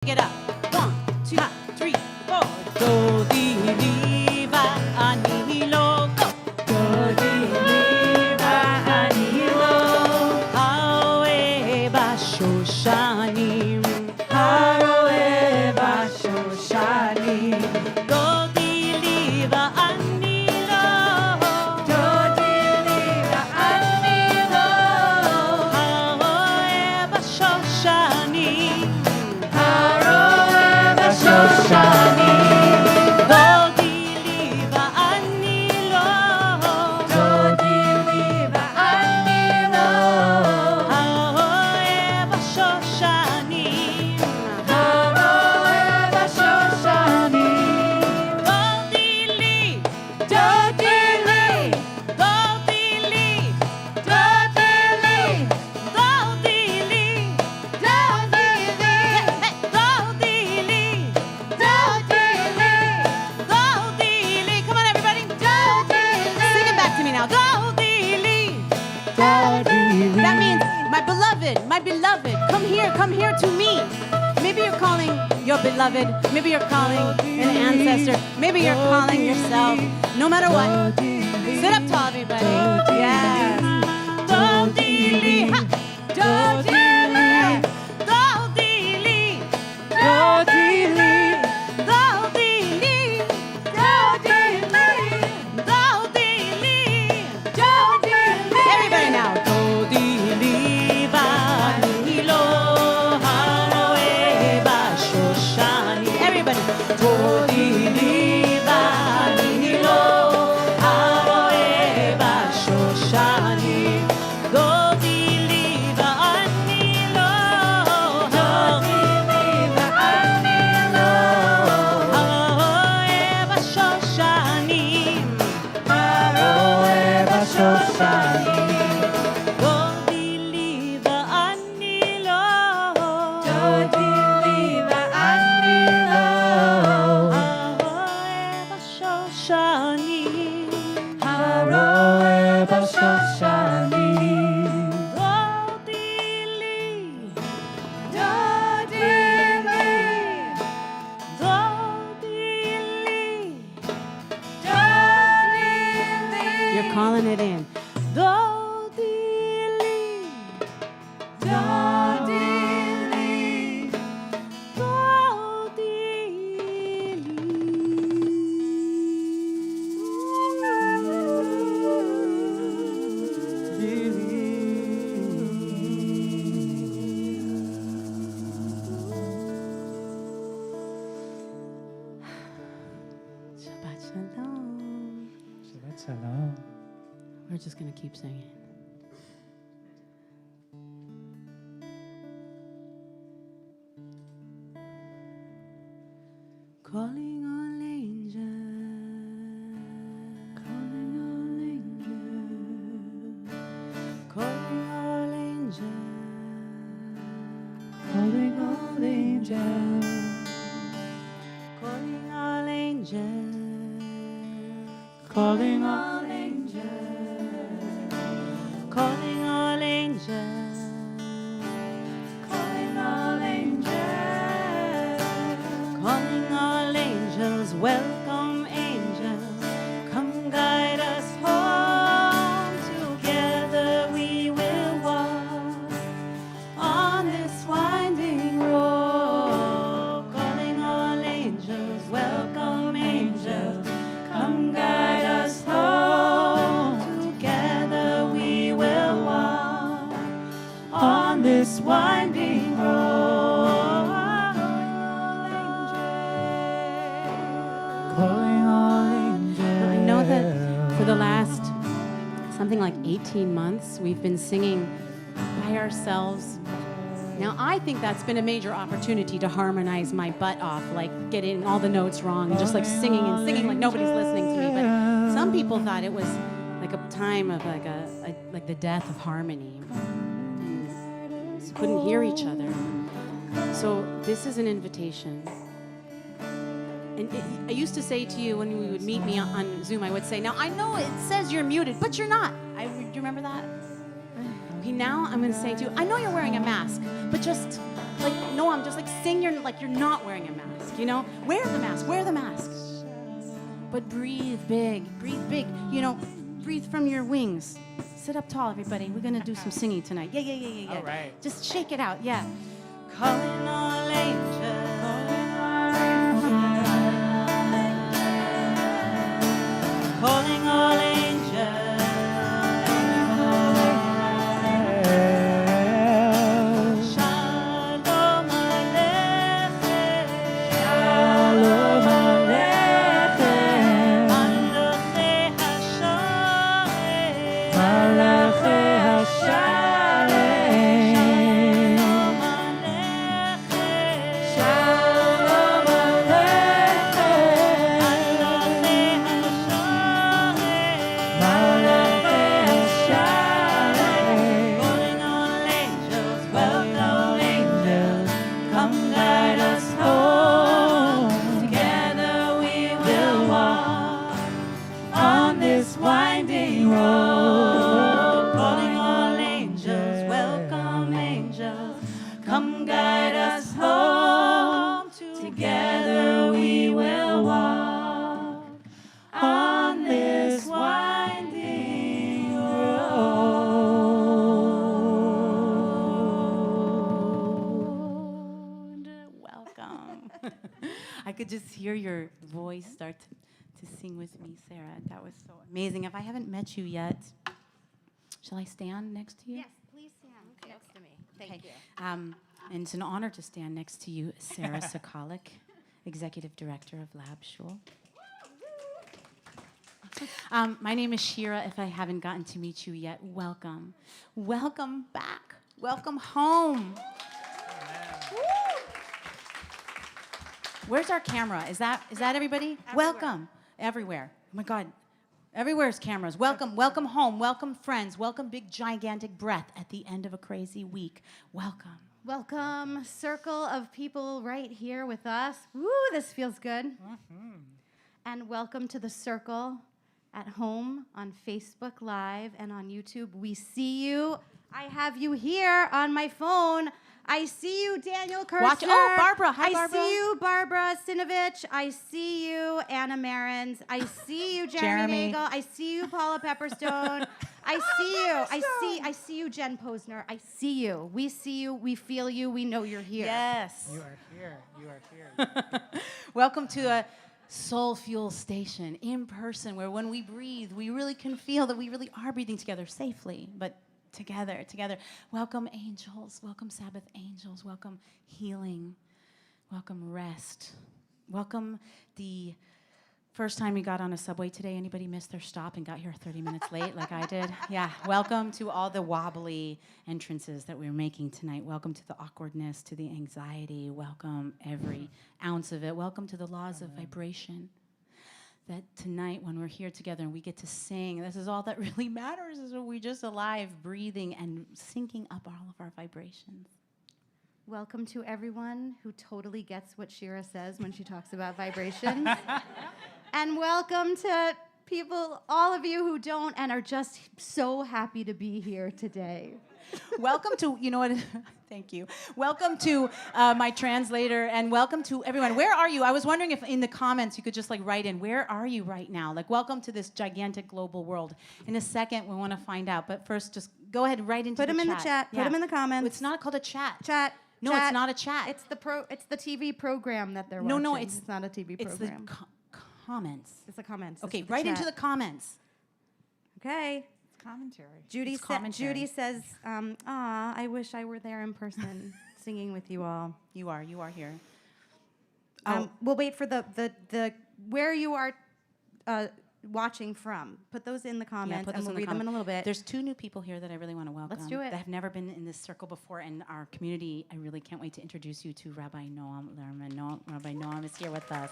Get up. 1, 2, 3, 4. Do di li va ani lo go. Do di li va ani lo. Haroe ba shoshanim. Haroe ba shoshanim. Do di li va ani lo. Do di li va ani lo. Haroe ba shoshanim. Shoshani, do di liva anilo, do di liva anilo, haroeva Shoshani, haroeva Shoshani, do di li, do di li, do di li, do di li, do di li, do di li, do di li. Come on, everybody. Sing it back to me now. That means, my beloved, come here to me. Maybe you're calling your beloved. Maybe you're calling an ancestor. Maybe you're calling yourself. No matter what, sit up tall, everybody. Yes. Do-di-li, ha. Do-di-li, do-di-li, do-di-li. You're calling it in. Do-di-li, do-di-li, Shabbat shalom. Shabbat shalom. We're just going to keep singing. Calling all angels, calling all angels, calling all angels, calling all angels, calling all angels, calling all angels, calling all angels, calling all angels, calling all angels, welcome angels, come guide us home. Together we will walk on this winding road. Calling all angels, welcome angels, come guide us home. Together we will walk on this winding road. Calling all angels. I know that for the last something like 18 months, we've been singing by ourselves. Now, I think that's been a major opportunity to harmonize my butt off, like getting all the notes wrong and just like singing and singing like nobody's listening to me. But some people thought it was like a time of like the death of harmony. And couldn't hear each other. So this is an invitation. And I used to say to you when you would meet me on Zoom, I would say, now I know it says you're muted, but you're not. Do you remember that? Okay, now I'm going to say to you, I know you're wearing a mask, but just like Noam, just like sing like you're not wearing a mask, you know? Wear the mask, wear the mask. But breathe big, breathe from your wings. Sit up tall, everybody. We're gonna do some singing tonight. Yeah. All right. Just shake it out, yeah. Calling all angels. Calling all angels. Shalom Aleichem. Shalom Aleichem. Malachei Hashalem. Malachei Hashalem. Shalom Aleichem. Malachei Hashalem. Calling all angels, welcome angels, come guide us home. Together we will walk on this winding road. Calling all angels, welcome angels, come guide us home. Together we will walk on this winding road. Welcome. I could just hear your voice start to sing with me, Sarah. That was so amazing. If I haven't met you yet, shall I stand next to you? Yes, please stand next to me. Thank you. And it's an honor to stand next to you, Sarah Sokolic, Executive Director of Lab Shul. My name is Shira. If I haven't gotten to meet you yet, welcome. Welcome back. Welcome home. Woo. Where's our camera? Is that everybody? Everywhere. Welcome. Everywhere. Oh my God. Everywhere's cameras. Welcome. Welcome home. Welcome friends. Welcome big gigantic breath at the end of a crazy week. Welcome. Welcome, circle of people right here with us. Woo, this feels good. And welcome to the circle at home on Facebook Live and on YouTube. We see you. I have you here on my phone. I see you, Daniel Kirchner. Watch. Oh, Barbara. Hi, Barbara. I see you, Barbara Sinovich. I see you, Anna Marins. I see you, Jeremy Nagel. I see you, Paula Pepperstone. I see you. I see you, Jen Posner. I see you. We see you. We feel you. We know you're here. Yes. You are here. You are here. Welcome to a soul fuel station in person where when we breathe, we really can feel that we really are breathing together safely, but together. Welcome angels. Welcome Sabbath angels. Welcome healing. Welcome rest. Welcome the first time you got on a subway today. Anybody missed their stop and got here 30 minutes late like I did? Yeah. Welcome to all the wobbly entrances that we're making tonight. Welcome to the awkwardness, to the anxiety. Welcome every ounce of it. Welcome to the laws of vibration. That tonight when we're here together and we get to sing, this is all that really matters, is when we're just alive, breathing, and syncing up all of our vibrations. Welcome to everyone who totally gets what Shira says when she talks about vibrations. And welcome to people, all of you who don't and are just so happy to be here today. Welcome to, you know what, thank you. Welcome to my translator, and welcome to everyone. Where are you? I was wondering if in the comments you could just like write in, where are you right now? Like, welcome to this gigantic global world. In a second, we want to find out, but first just go ahead and write into Put the them chat. in the chat. Yeah. Put them in the comments. It's not called a chat. Chat. No, chat. it's not a chat. It's the TV program that they're No, watching. no, it's not a TV It's program. the comments. It's the comments. Okay, This is write chat. into the comments. Okay. Commentary. Judy, It's commentary. Judy says, I wish I were there in person singing with you all. You are here. We'll wait for the where you are watching from. Put those in the comments, put and those we'll in the read them in a little bit. There's 2 new people here that I really want to welcome. Let's do it. That have never been in this circle before, and our community, I really can't wait to introduce you to Rabbi Noam Lerman. Rabbi Noam is here with us.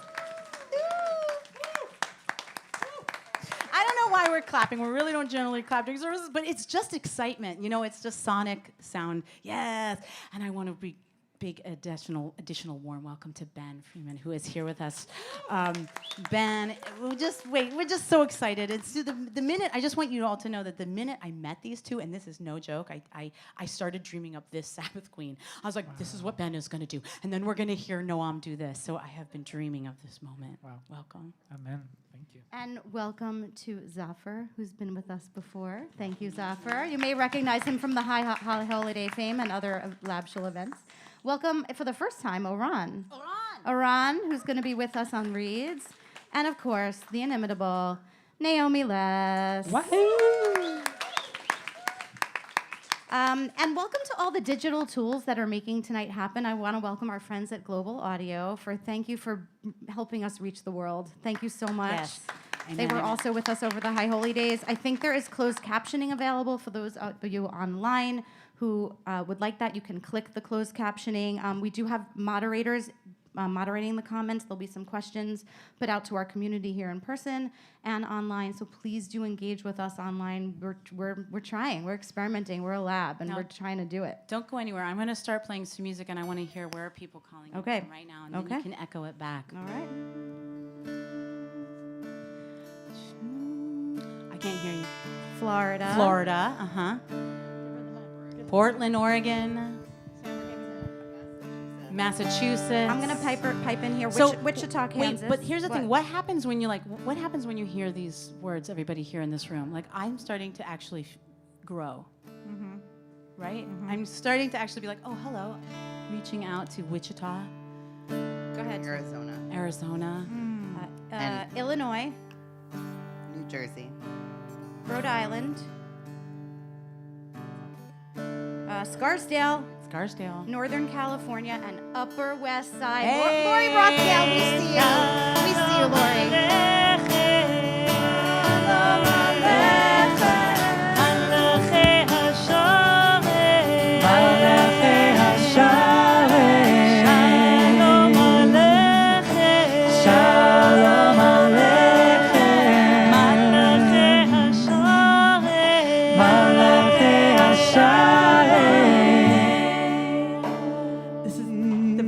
I don't know why we're clapping. We really don't generally clap during services, but it's just excitement. You know, it's just sonic sound. Yes. And I want to be big additional warm welcome to Ben Freeman, who is here with us. Ben, we're just so excited. It's the minute, I just want you all to know that the minute I met these two, and this is no joke, I started dreaming up this Sabbath Queen. I was like, this is what Ben is going to do. And then we're going to hear Noam do this. So I have been dreaming of this moment. Wow. Welcome. Amen. Thank you. And welcome to Zafar, who's been with us before. Thank you, Zafar. You may recognize him from the High Holiday fame and other Lab Shul events. Welcome for the first time, Oran. Oran, who's going to be with us on reads. And of course, the inimitable Naomi Les. Wahoo! And welcome to all the digital tools that are making tonight happen. I want to welcome our friends at Global Audio thank you for helping us reach the world. Thank you so much. Yes. They Amen. were also with us over the High Holy Days. I think there is closed captioning available for those of you online who would like that. You can click the closed captioning. We do have moderators moderating the comments. There'll be some questions put out to our community here in person and online. So please do engage with us online. We're trying. We're experimenting. We're a lab, and we're trying to do it. Don't go anywhere. I'm going to start playing some music, and I want to hear where are people calling in Okay. from right now, and then you can echo it back. All right. I can't hear you. Florida. Florida, Portland, Oregon. Massachusetts. I'm gonna pipe in here. So, Wichita, Kansas. Wait, but here's the thing. What happens when you what happens when you hear these words? Everybody here in this room, like I'm starting to actually grow, right? I'm starting to actually be like, oh, hello, reaching out to Wichita. Go ahead. Arizona, Illinois, New Jersey, Rhode Island, Scarsdale, Northern California, and Upper West Side. Hey. Lori Rothschild, we see you. We see you, Lori.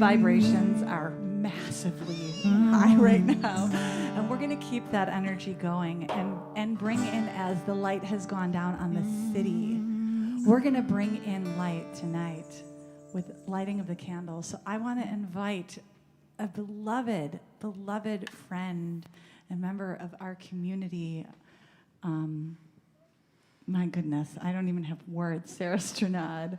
Vibrations are massively high right now, and we're going to keep that energy going and bring in, as the light has gone down on the city, we're going to bring in light tonight with lighting of the candles. So I want to invite a beloved friend and member of our community. My goodness, I don't even have words. Sarah Sternad.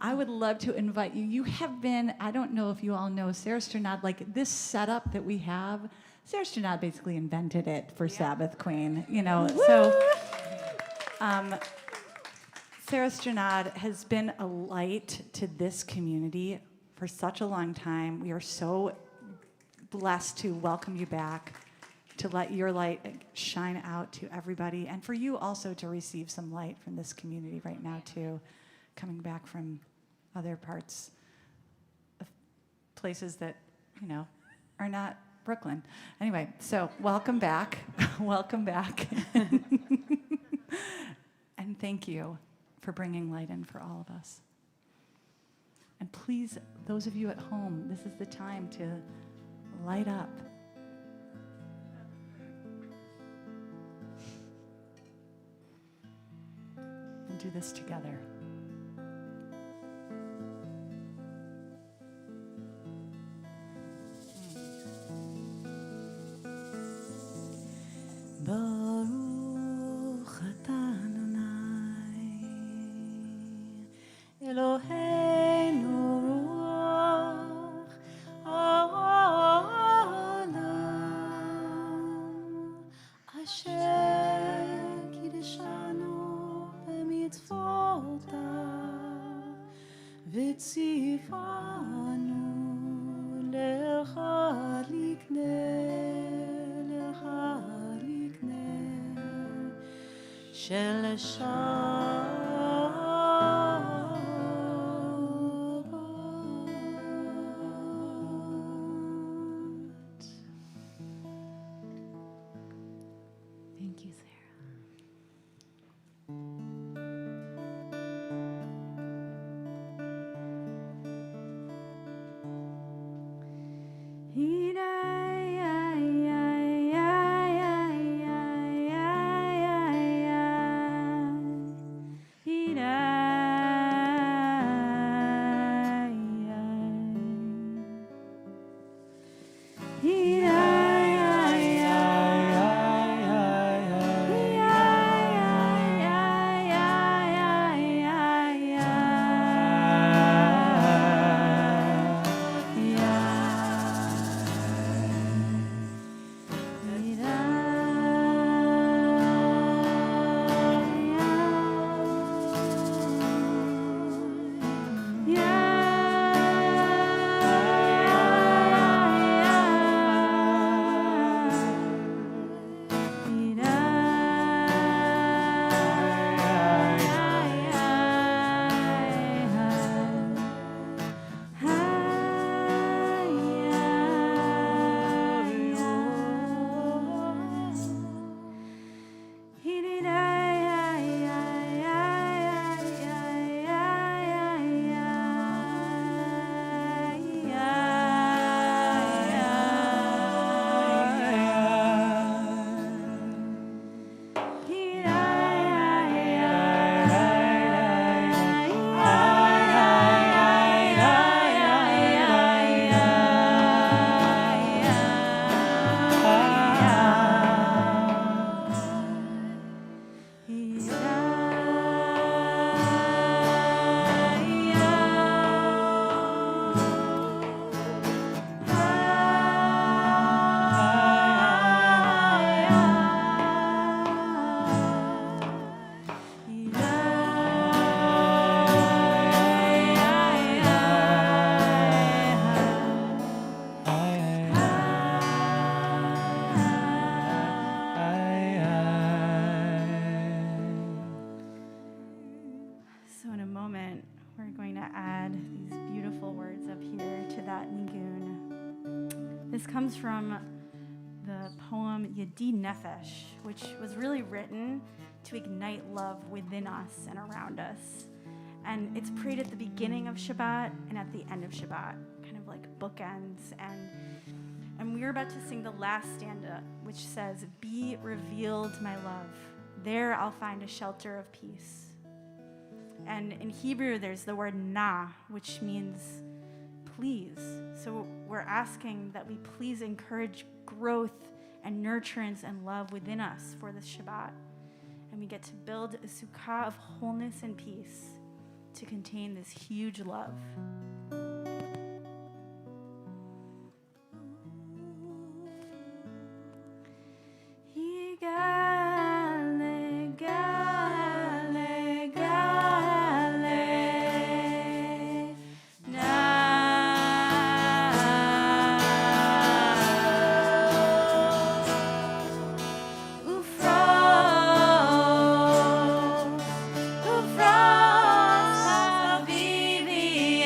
I would love to invite you. You have been, I don't know if you all know Sarah Sternad, like this setup that we have, Sarah Sternad basically invented it for Sabbath Queen, you know. So Sarah Sternad has been a light to this community for such a long time. We are so blessed to welcome you back, to let your light shine out to everybody, and for you also to receive some light from this community right now too, coming back from other parts of places that, you know, are not Brooklyn. Anyway, so welcome back. Welcome back. And thank you for bringing light in for all of us. And please, those of you at home, this is the time to light up. We'll do this together. Baruch atah Adonai Eloheinu ruach haolam asher kiddushanu b'mitzvotav v'tzivanu lecha likneh של שבת. Thank you, Sarah. So in a moment, we're going to add these beautiful words up here to that nigun. This comes from the poem Yedi Nefesh, which was really written to ignite love within us and around us. And it's prayed at the beginning of Shabbat and at the end of Shabbat, kind of like bookends. And we're about to sing the last stanza, which says, "Be revealed, my love. There I'll find a shelter of peace." And in Hebrew, there's the word na, which means please. So we're asking that we please encourage growth and nurturance and love within us for this Shabbat. And we get to build a sukkah of wholeness and peace to contain this huge love. Ufros, habibi,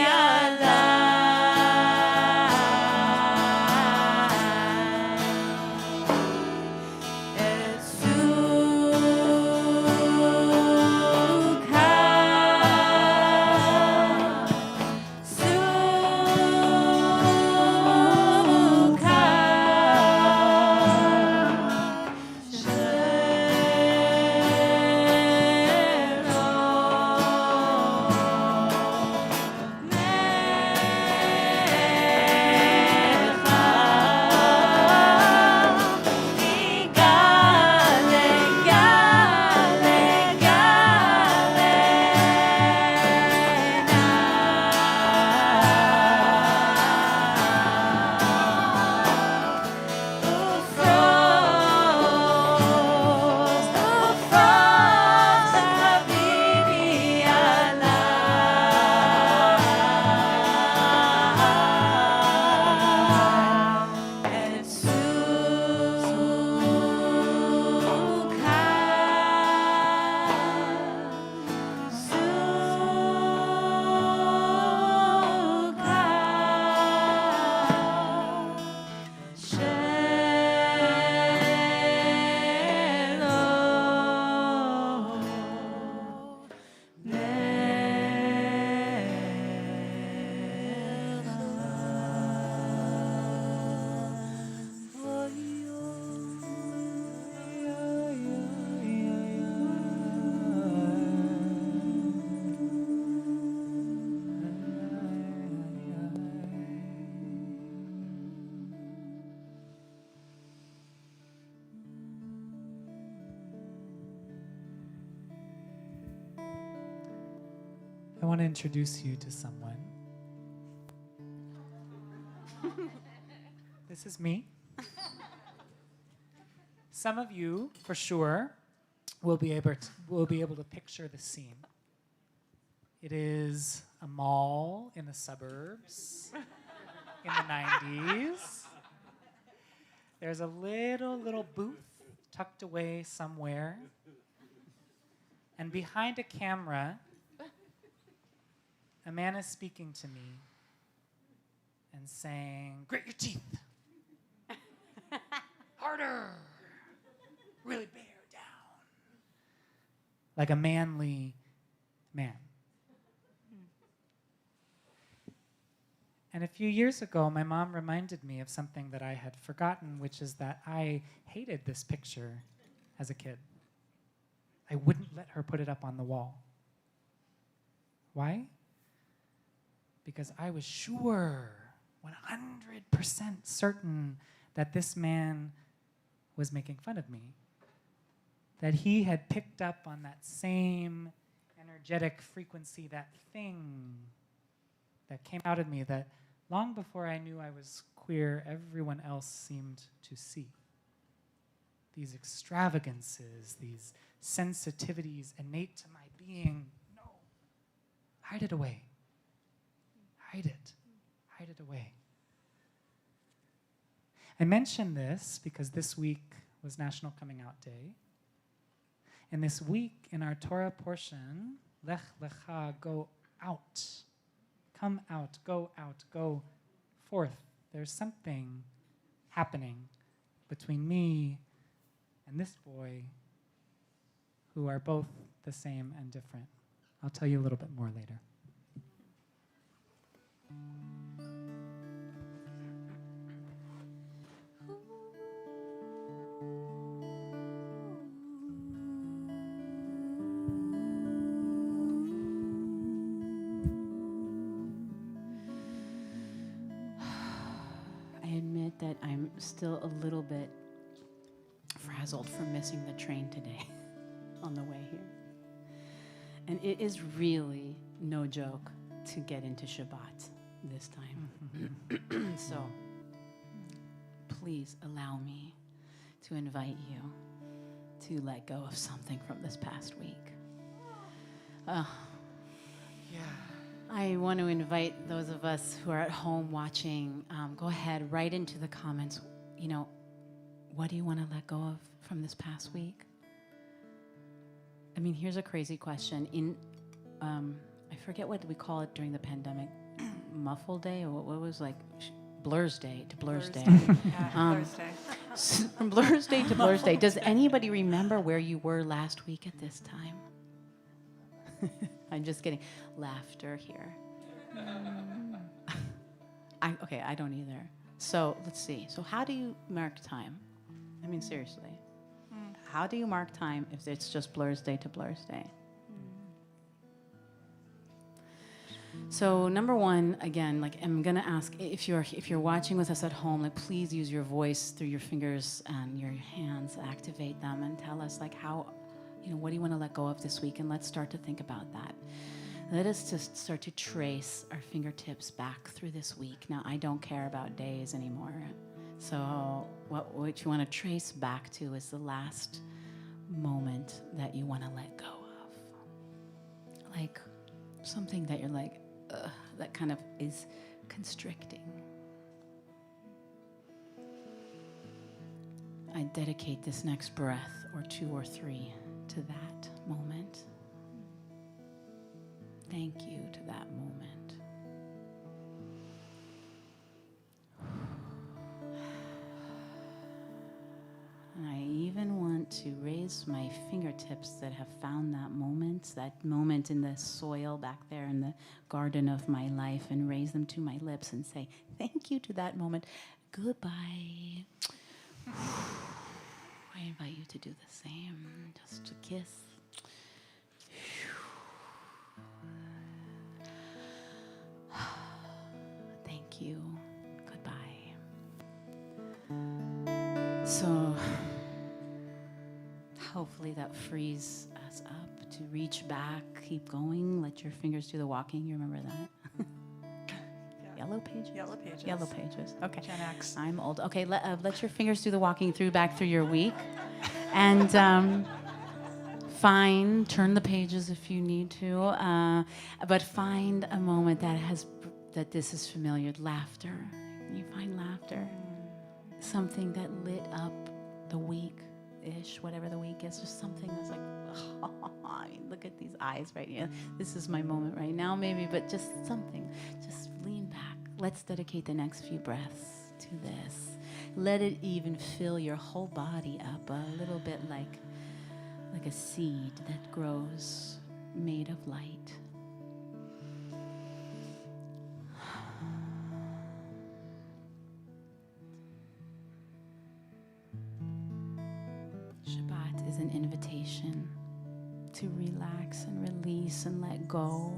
I want to introduce you to someone. This is me. Some of you, for sure, will be able to picture the scene. It is a mall in the suburbs in the 90s. There's a little booth tucked away somewhere. And behind a camera, a man is speaking to me and saying, "Grit your teeth. Harder. Really bear down." Like a manly man. And a few years ago, my mom reminded me of something that I had forgotten, which is that I hated this picture as a kid. I wouldn't let her put it up on the wall. Why? Because I was sure, 100% certain, that this man was making fun of me. That he had picked up on that same energetic frequency, that thing that came out of me that long before I knew I was queer, everyone else seemed to see. These extravagances, these sensitivities innate to my being. No, hide it away. Hide it. Hide it away. I mention this because this week was National Coming Out Day. And this week in our Torah portion, Lech Lecha, go out. Come out, go forth. There's something happening between me and this boy who are both the same and different. I'll tell you a little bit more later. I admit that I'm still a little bit frazzled from missing the train today on the way here. And it is really no joke to get into Shabbat this time. So please allow me to invite you to let go of something from this past week. I want to invite those of us who are at home watching, go ahead, write into the comments, what do you want to let go of from this past week? I mean, here's a crazy question. I forget what we call it during the pandemic, Muffle Day, or what was Blur's Day to Blur's Day. Blur's Day. From Blur's Day to Blur's Day. Does anybody remember where you were last week at this time? I'm just kidding. Laughter here. I don't either. So let's see. So how do you mark time? I mean, seriously. How do you mark time if it's just Blur's Day to Blur's Day? So number one, again, I'm gonna ask if you're watching with us at home, please use your voice through your fingers and your hands, activate them, and tell us how, what do you want to let go of this week? And let's start to think about that. Let us just start to trace our fingertips back through this week. Now, I don't care about days anymore. So what you want to trace back to is the last moment that you want to let go of. Like something that you're that kind of is constricting. I dedicate this next breath or 2 or 3 to that moment. Thank you to that moment. And I even want to raise my fingertips that have found that moment in the soil back there in the garden of my life, and raise them to my lips and say, thank you to that moment. Goodbye. I invite you to do the same. Just a kiss. Thank you. Goodbye. So hopefully that frees us up to reach back, keep going, let your fingers do the walking. You remember that? Yellow pages? Yellow pages. Yellow pages. Okay. Gen X. I'm old. Okay, let your fingers do the walking back through your week. And turn the pages if you need to. But find a moment that this is familiar. Laughter. You find laughter. Something that lit up the week-ish, whatever the week is. Just something that's like, I mean, look at these eyes right here. This is my moment right now, maybe, but just something. Just lean back. Let's dedicate the next few breaths to this. Let it even fill your whole body up a little bit like a seed that grows made of light. Shabbat is an invitation to relax and release and let go.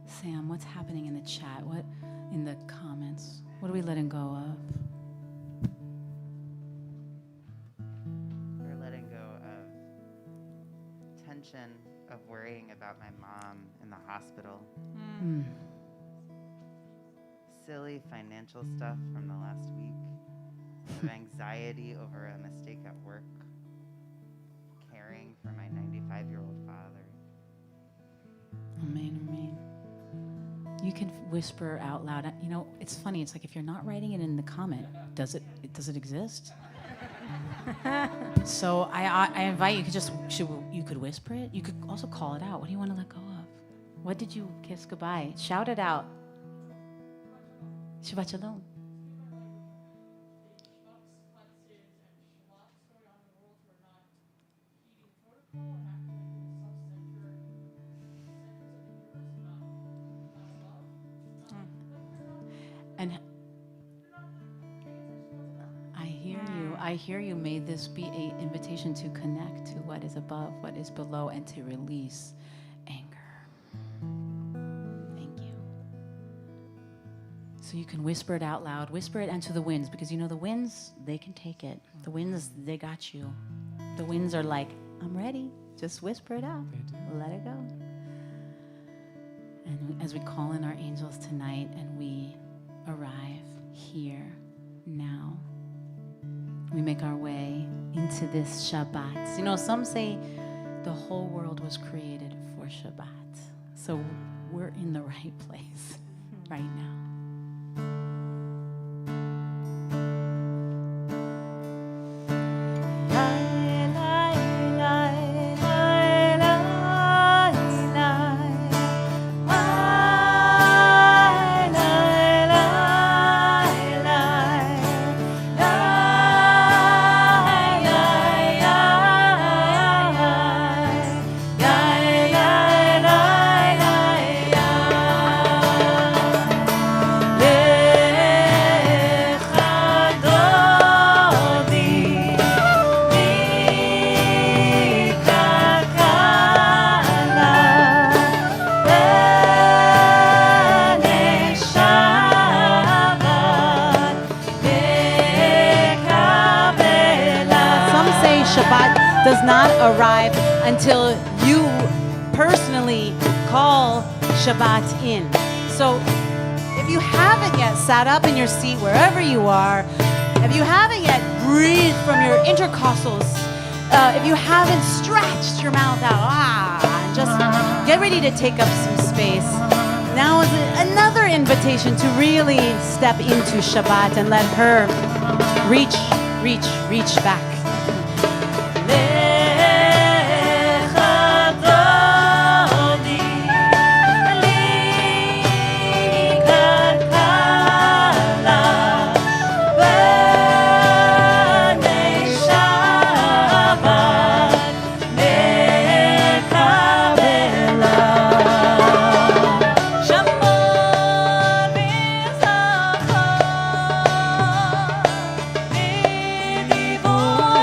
Sam, what's happening in the chat? What in the comments? What are we letting go of? We're letting go of tension of worrying about my mom in the hospital. Mm. Silly financial stuff from the last week. Of anxiety over a mistake at work. Caring for my 95-year-old father. Amen, amen. You can whisper out loud. You know, it's funny. It's like if you're not writing it in the comment, does it exist? So I invite you. You could whisper it. You could also call it out. What do you want to let go of? What did you kiss goodbye? Shout it out. Shabbat shalom. And I hear you. May this be an invitation to connect to what is above, what is below, and to release anger. Thank you. So you can whisper it out loud. Whisper it into the winds, because you know the winds, they can take it. The winds, they got you. The winds are like, I'm ready. Just whisper it out. Let it go. And as we call in our angels tonight and we arrive here now, we make our way into this Shabbat. You know, some say the whole world was created for Shabbat. So we're in the right place right now. Does not arrive until you personally call Shabbat in. So if you haven't yet sat up in your seat wherever you are, if you haven't yet breathed from your intercostals, if you haven't stretched your mouth out, and just get ready to take up some space. Now is another invitation to really step into Shabbat and let her reach back. Oh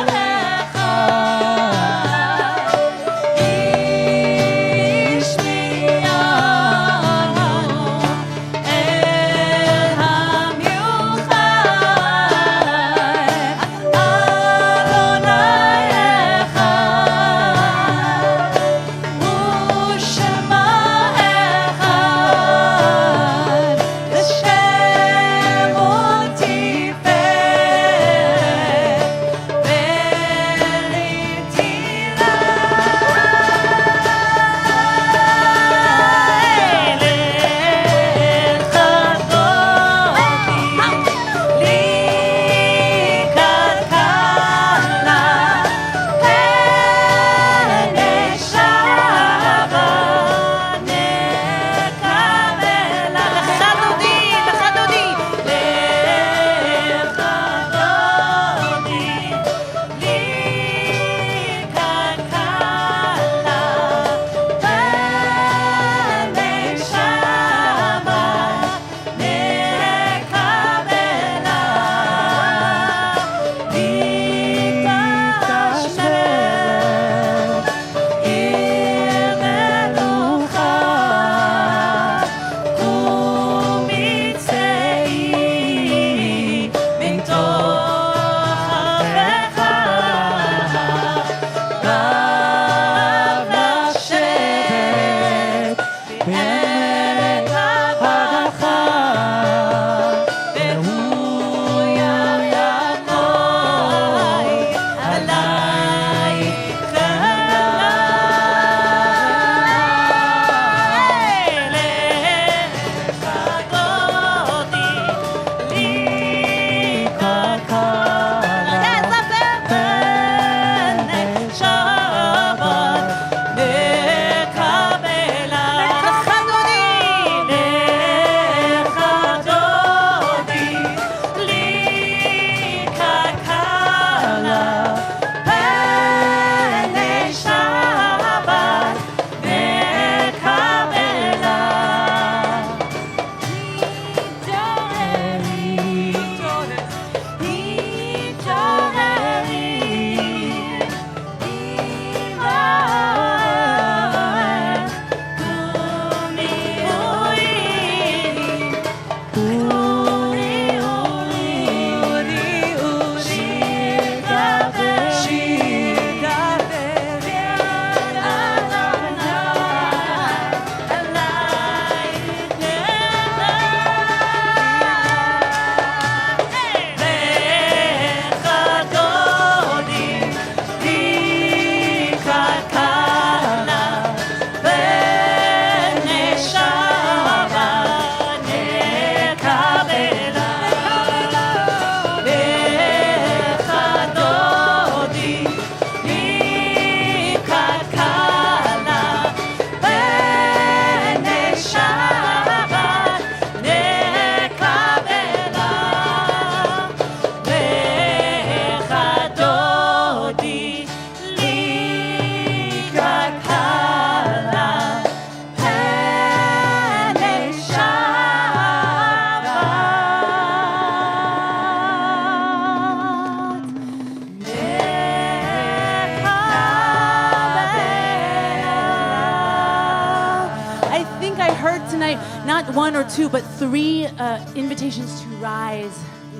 not one or two, but three invitations to rise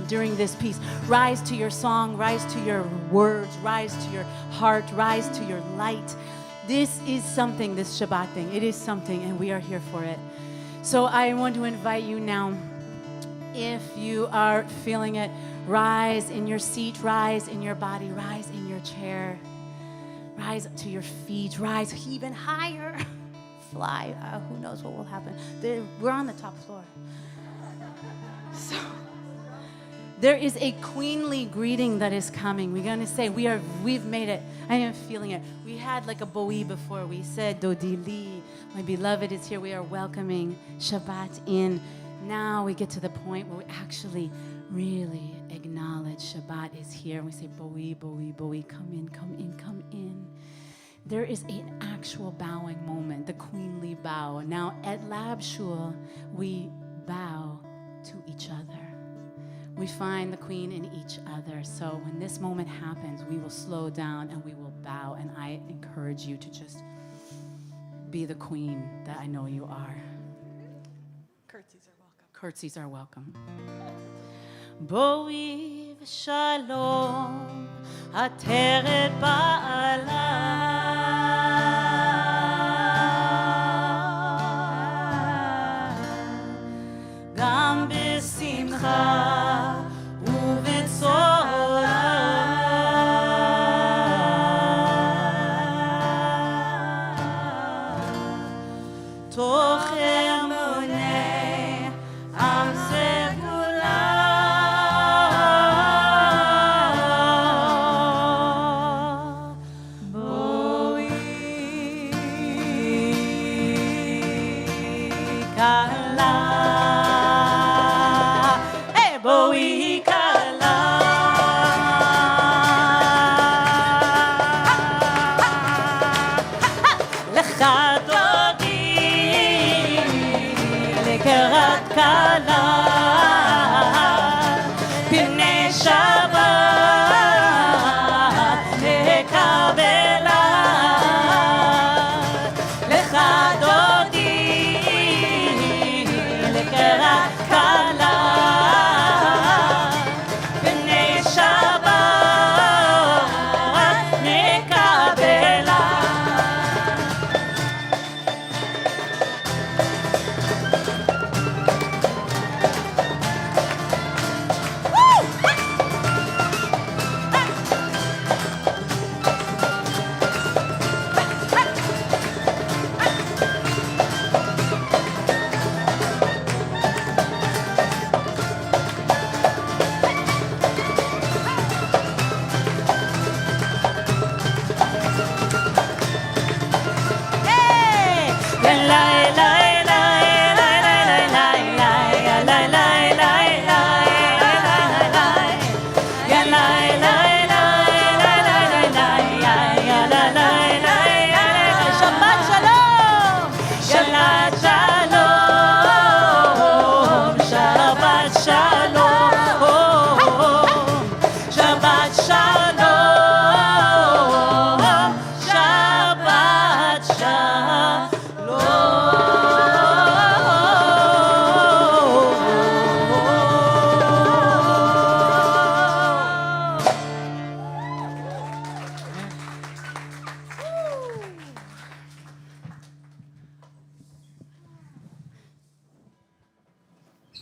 during this piece. Rise to your song, rise to your words, rise to your heart, rise to your light. This is something, this Shabbat thing. It is something, and we are here for it. So I want to invite you now, if you are feeling it, rise in your seat, rise in your body, rise in your chair, rise to your feet, rise even higher, fly. Who knows what will happen? We're on the top floor. So there is a queenly greeting that is coming. We're going to say, we've made it. I am feeling it. We had like a boi before. We said, Dodili, my beloved is here. We are welcoming Shabbat in. Now we get to the point where we actually really acknowledge Shabbat is here. We say, boi, boi, boi, come in, come in, come in. There is an actual bowing moment, the queenly bow. Now at Lab Shul, we bow to each other. We find the queen in each other. So when this moment happens, we will slow down and we will bow. And I encourage you to just be the queen that I know you are. Curtsies are welcome. Curtsies are welcome. Boi v'shalom, ateret ba'ala. Gam b'simcha.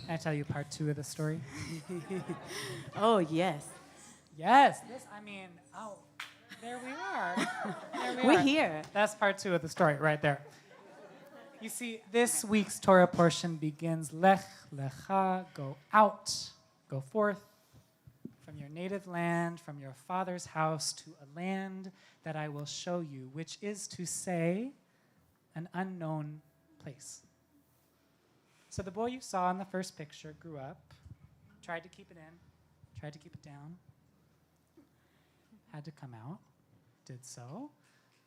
Can I tell you part 2 of the story? Oh, yes. Yes. There we are. We're here. That's part 2 of the story right there. You see, this week's Torah portion begins, Lech Lecha, go out, go forth from your native land, from your father's house to a land that I will show you, which is to say, an unknown place. So the boy you saw in the first picture grew up, tried to keep it in, tried to keep it down, had to come out, did so,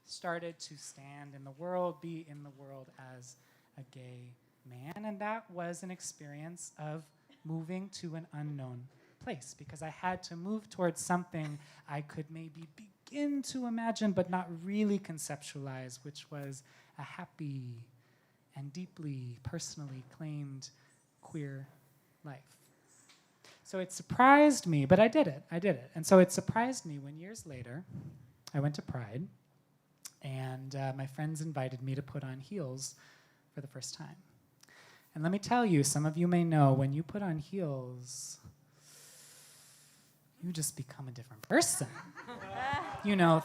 started to stand in the world, be in the world as a gay man, and that was an experience of moving to an unknown place, because I had to move towards something I could maybe begin to imagine but not really conceptualize, which was a happy and deeply, personally claimed queer life. So it surprised me, but I did it. And so it surprised me when years later, I went to Pride, and my friends invited me to put on heels for the first time. And let me tell you, some of you may know, when you put on heels, you just become a different person.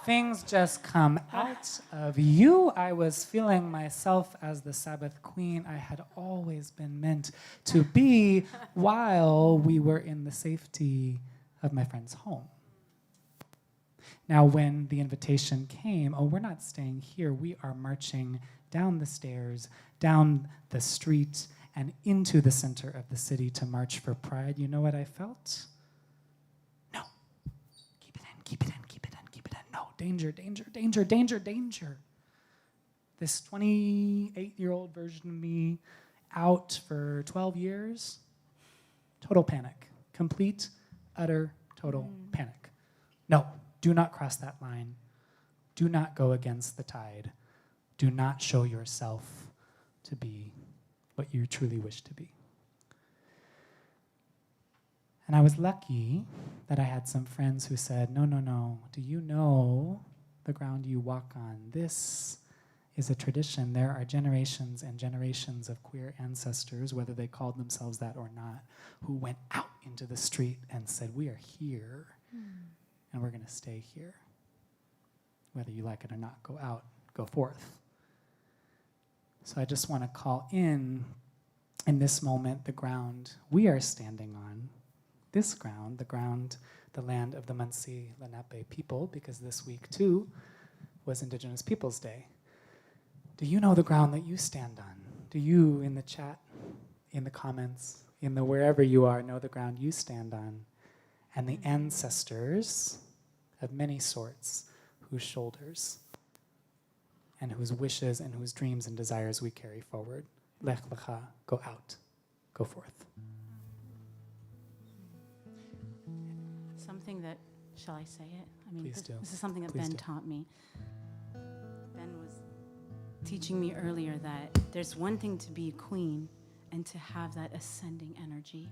Things just come out of you. I was feeling myself as the Sabbath Queen I had always been meant to be while we were in the safety of my friend's home. Now, when the invitation came, we're not staying here. We are marching down the stairs, down the street, and into the center of the city to march for Pride. You know what I felt? No. Keep it in, keep it in, keep it in, keep it in. No, danger, danger, danger, danger, danger. This 28-year-old version of me out for 12 years, total panic. Complete, utter, total panic. No, do not cross that line. Do not go against the tide. Do not show yourself to be what you truly wish to be. And I was lucky that I had some friends who said, no, no, no, do you know the ground you walk on? This is a tradition. There are generations and generations of queer ancestors, whether they called themselves that or not, who went out into the street and said, we are here, and we're going to stay here. Whether you like it or not, go out, go forth. So I just want to call in this moment, the ground we are standing on, this ground, the land of the Munsee Lenape people, because this week, too, was Indigenous Peoples Day. Do you know the ground that you stand on? Do you, in the chat, in the comments, in the wherever you are, know the ground you stand on? And the ancestors of many sorts whose shoulders and whose wishes and whose dreams and desires we carry forward. Lech lecha, go out, go forth. Something that, shall I say it? I mean, Please do. This is something that Please Ben do. taught me. Ben was teaching me earlier that there's one thing to be a queen and to have that ascending energy.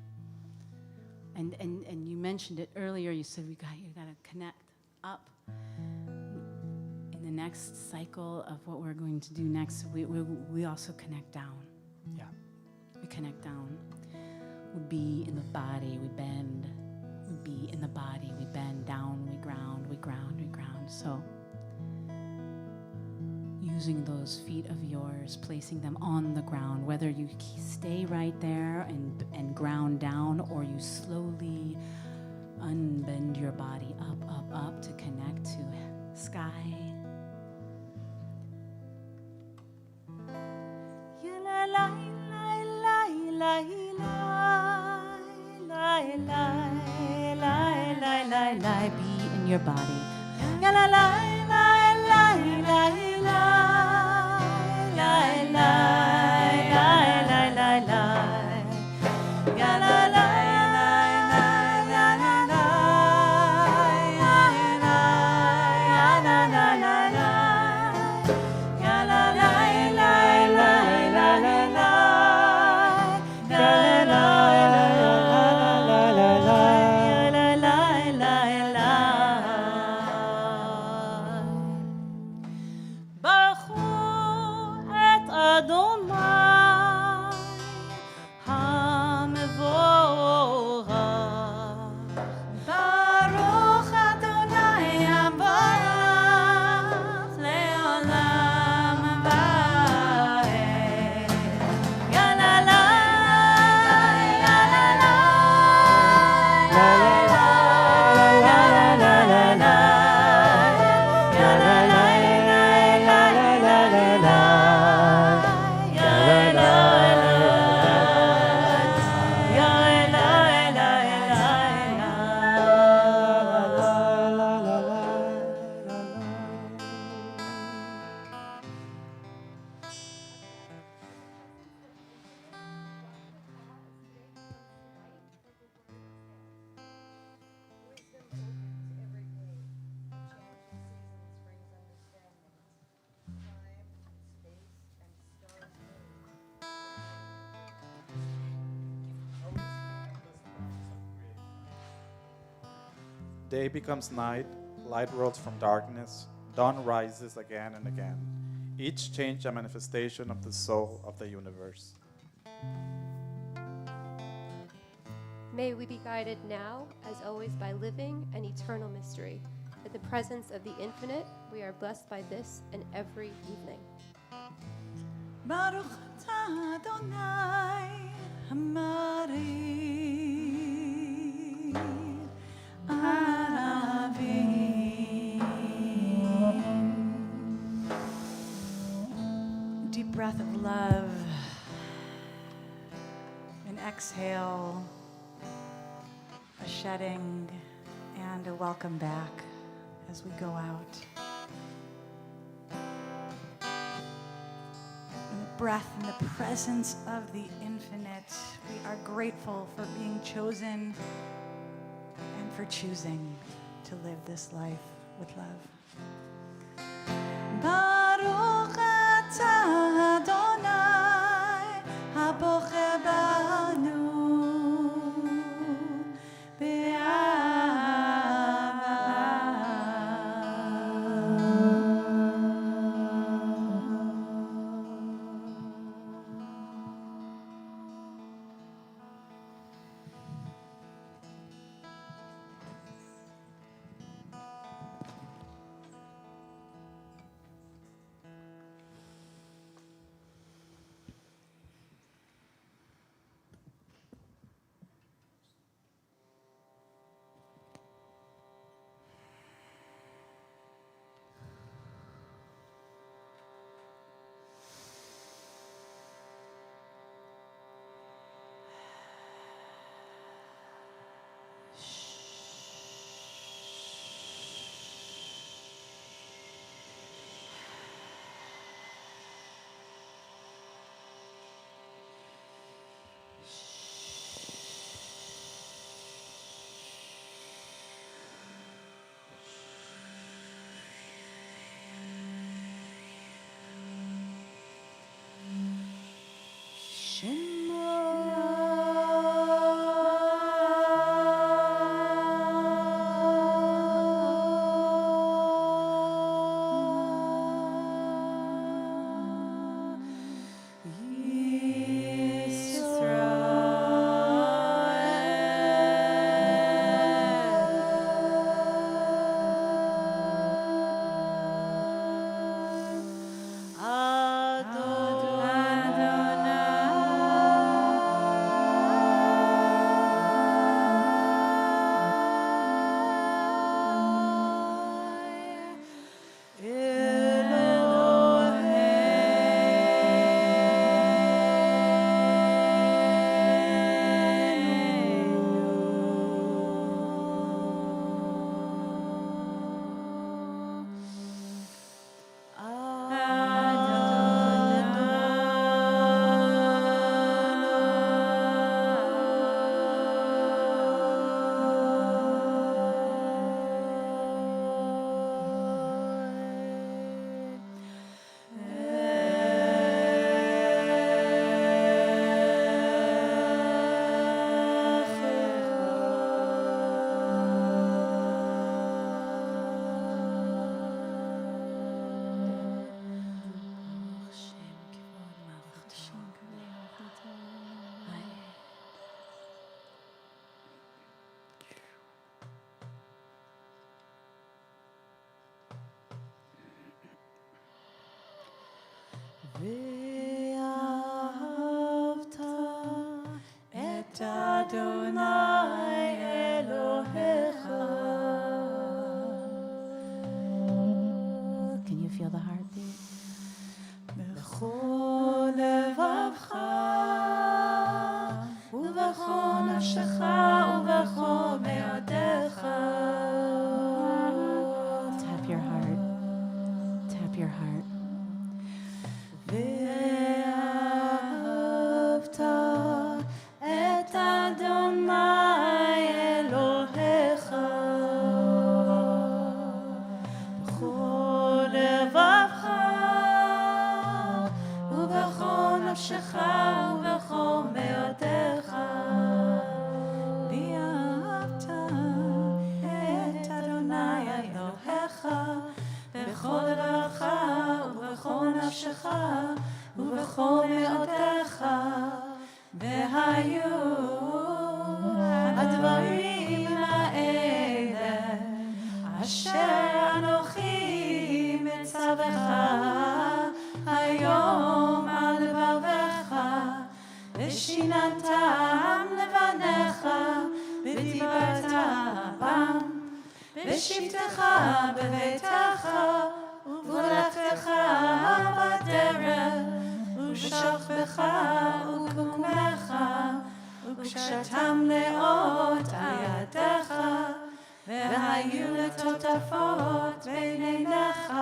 And you mentioned it earlier. You said you got to connect up. In the next cycle of what we're going to do next, we also connect down. Yeah. We connect down. We be in the body, we bend. We be in the body, we bend down, we ground, we ground, we ground. So using those feet of yours, placing them on the ground, whether you stay right there and ground down, or you slowly unbend your body up to connect to sky. Be in your body. Day becomes night, light rolls from darkness, dawn rises again and again, each change a manifestation of the soul of the universe. May we be guided now, as always, by living and eternal mystery. In the presence of the infinite, we are blessed by this and every evening. Baruch atah Adonai Hamari Aravim. Deep breath of love. An exhale, a shedding, and a welcome back as we go out. In the breath and the presence of the infinite, we are grateful for being chosen and for choosing to live this life with love. Baruch atah Adonai habocher banu ואהבת את אדוני אלוהיך. Can you feel the heartbeat? בכל לבבך ובכל נפשך ובכל מאודך. Tap your heart. Tap your heart. ואהבת את אדוני אלוהיך בכל לבבך ובכל נפשך ובכל מאודך. ואהבת את בשבתך בביתך ובלכתך בדרך ובשוכבך ובקומך וקשרתם לאות על ידיך והיו לטוטפות בין עיניך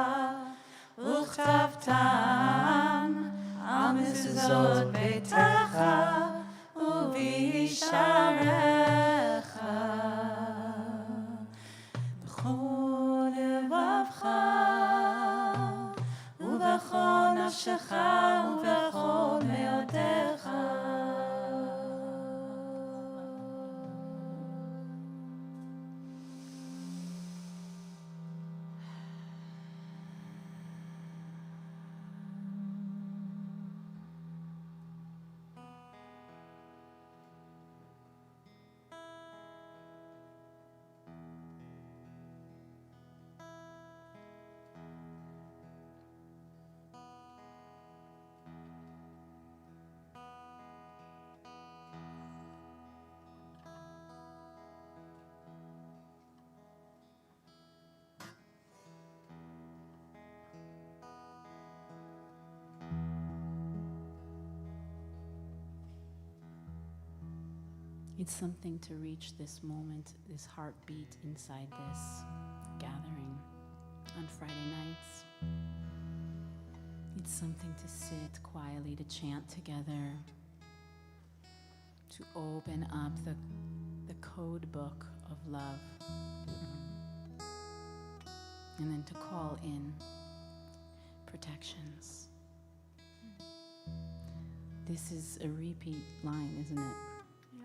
וכתבתם על מזוזות ביתך ובישעריך בכל לבבך ובכל נפשך ובכל מאודך. It's something to reach this moment, this heartbeat inside this gathering on Friday nights. It's something to sit quietly, to chant together, to open up the code book of love, and then to call in protections. This is a repeat line, isn't it?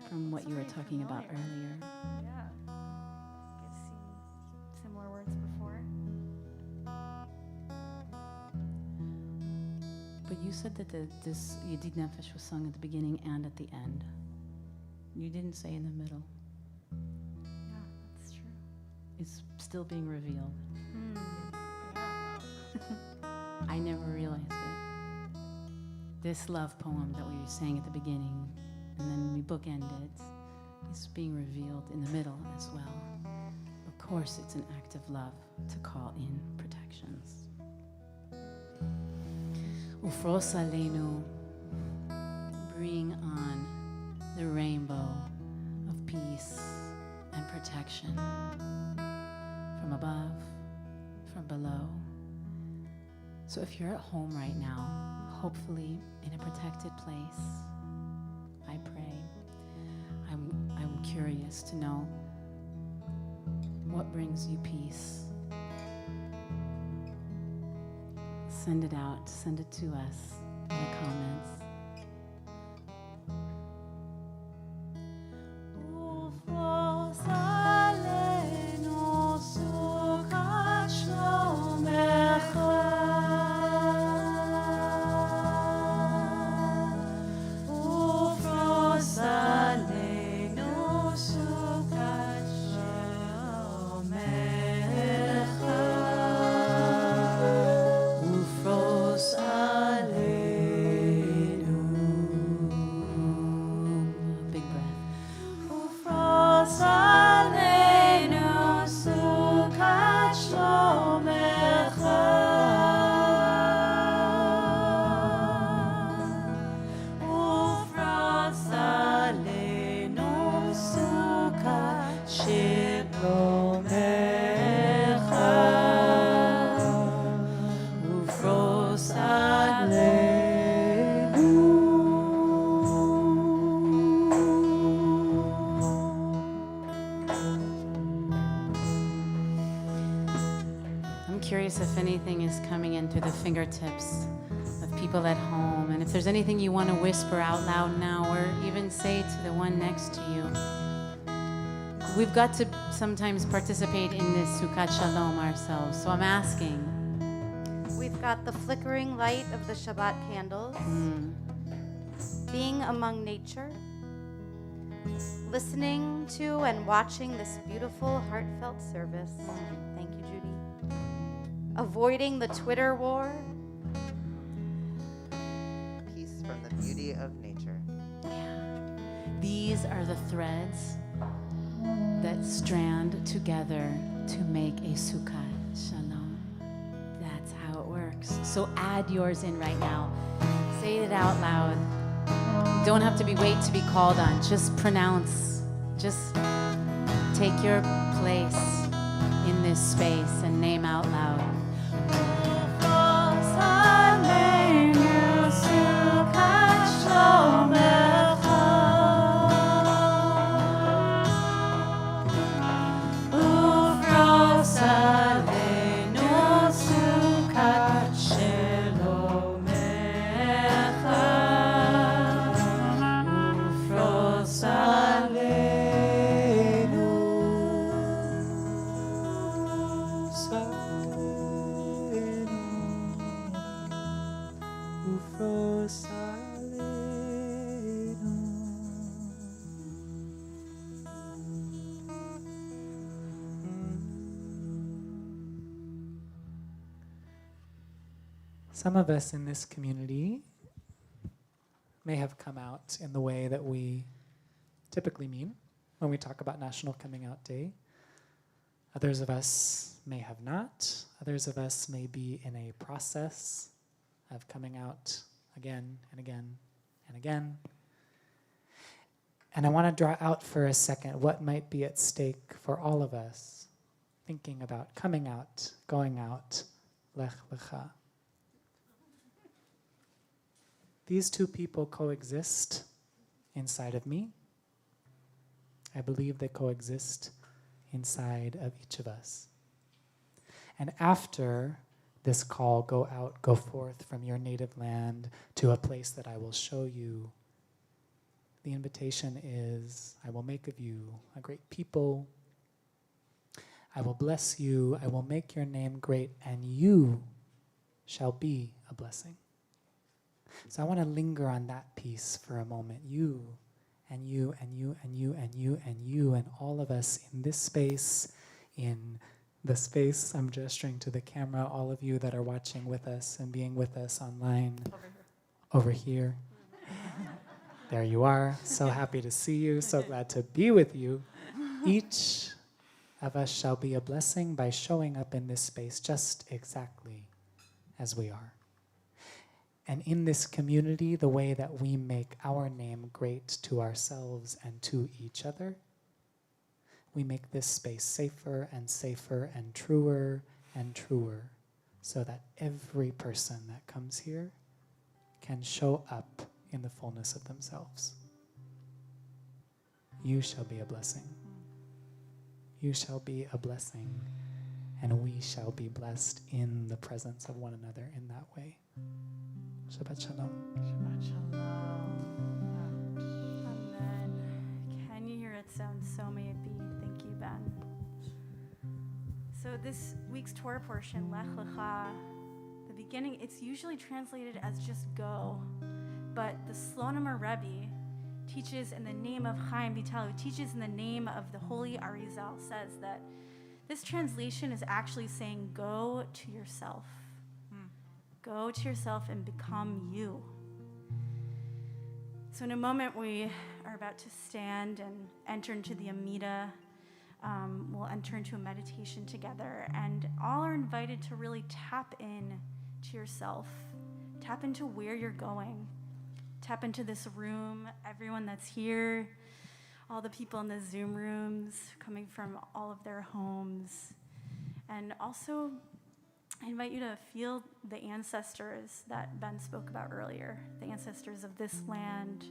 From what you were talking about earlier. Yeah. I've seen similar words before. But you said that this Yedid Nefesh was sung at the beginning and at the end. You didn't say in the middle. Yeah, that's true. It's still being revealed. Yeah. I never realized it. This love poem that we were saying at the beginning, and then we bookend it, is being revealed in the middle as well. Of course, it's an act of love to call in protections. Ufros Aleinu, bring on the rainbow of peace and protection from above, from below. So if you're at home right now, hopefully in a protected place, I pray. I'm curious to know what brings you peace. Send it out, send it to us in the comments. If anything is coming in through the fingertips of people at home, and if there's anything you want to whisper out loud now, or even say to the one next to you. We've got to sometimes participate in this Sukkot Shalom ourselves, so I'm asking. We've got the flickering light of the Shabbat candles, being among nature, listening to and watching this beautiful, heartfelt service. Thank you, Judy. Avoiding the Twitter war. Peace from the beauty of nature. Yeah. These are the threads that strand together to make a sukkah shalom. That's how it works. So add yours in right now. Say it out loud. You don't have to wait to be called on. Just pronounce. Just take your place in this space and name out loud. Some of us in this community may have come out in the way that we typically mean when we talk about National Coming Out Day. Others of us may have not. Others of us may be in a process of coming out again and again and again. And I want to draw out for a second what might be at stake for all of us thinking about coming out, going out, lech lecha. These two people coexist inside of me. I believe they coexist inside of each of us. And after this call, go out, go forth from your native land to a place that I will show you. The invitation is, I will make of you a great people. I will bless you. I will make your name great, and you shall be a blessing. So I want to linger on that piece for a moment. You, and you, and you, and you, and you, and you, and all of us in this space, in the space, I'm gesturing to the camera, all of you that are watching with us and being with us online. Over here. There you are. So happy to see you. So glad to be with you. Each of us shall be a blessing by showing up in this space just exactly as we are. And in this community, the way that we make our name great to ourselves and to each other, we make this space safer and safer and truer, so that every person that comes here can show up in the fullness of themselves. You shall be a blessing. You shall be a blessing, and we shall be blessed in the presence of one another in that way. Shabbat shalom. Shabbat shalom. Amen. Can you hear it sound? So may it be. Thank you, Ben. So this week's Torah portion, Lech Lecha, the beginning, it's usually translated as just go. But the Slonomer Rebbe teaches in the name of Chaim Vital, who teaches in the name of the Holy Arizal, says that this translation is actually saying go to yourself. Go to yourself and become you. So in a moment, we are about to stand and enter into the Amida. We'll enter into a meditation together, and all are invited to really tap in to yourself. Tap into where you're going. Tap into this room, everyone that's here, all the people in the Zoom rooms coming from all of their homes. And also, I invite you to feel the ancestors that Ben spoke about earlier, the ancestors of this land,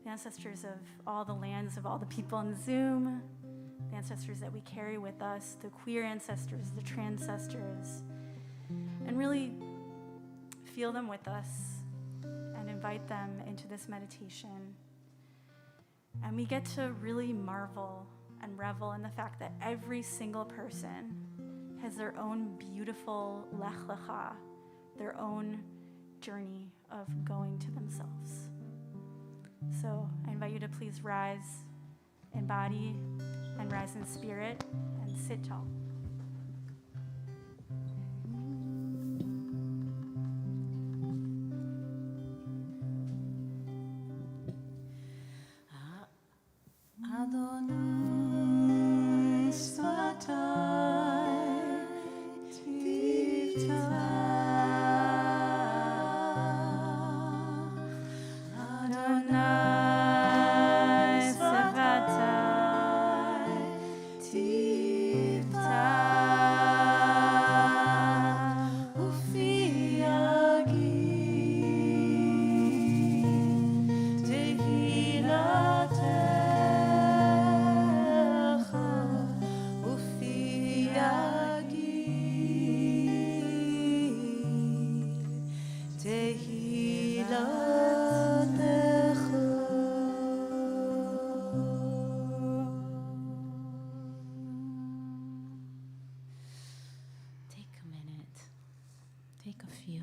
the ancestors of all the lands of all the people in Zoom, the ancestors that we carry with us, the queer ancestors, the transcestors, and really feel them with us and invite them into this meditation. And we get to really marvel and revel in the fact that every single person has their own beautiful lech lecha, their own journey of going to themselves. So I invite you to please rise in body and rise in spirit and sit tall. Adonai Take a minute. Take a few.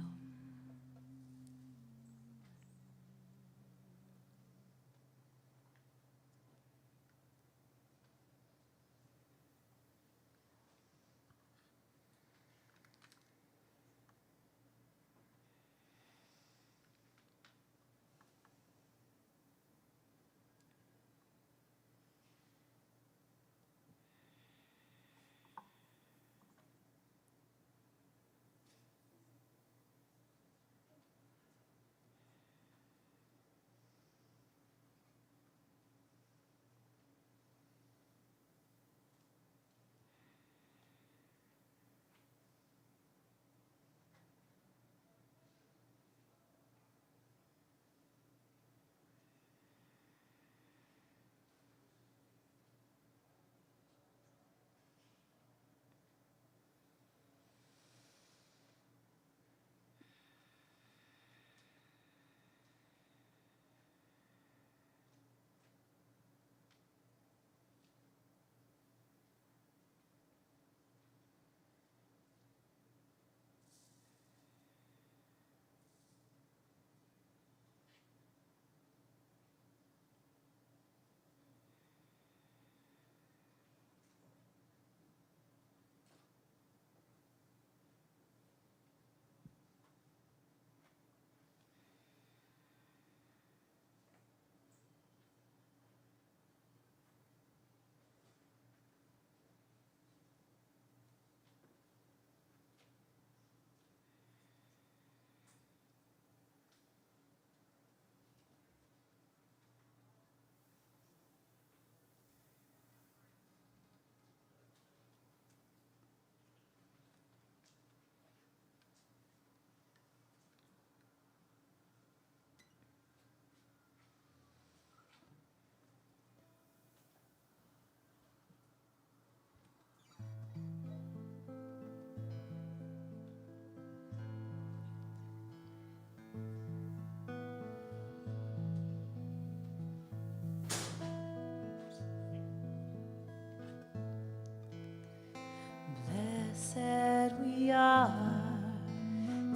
Blessed we are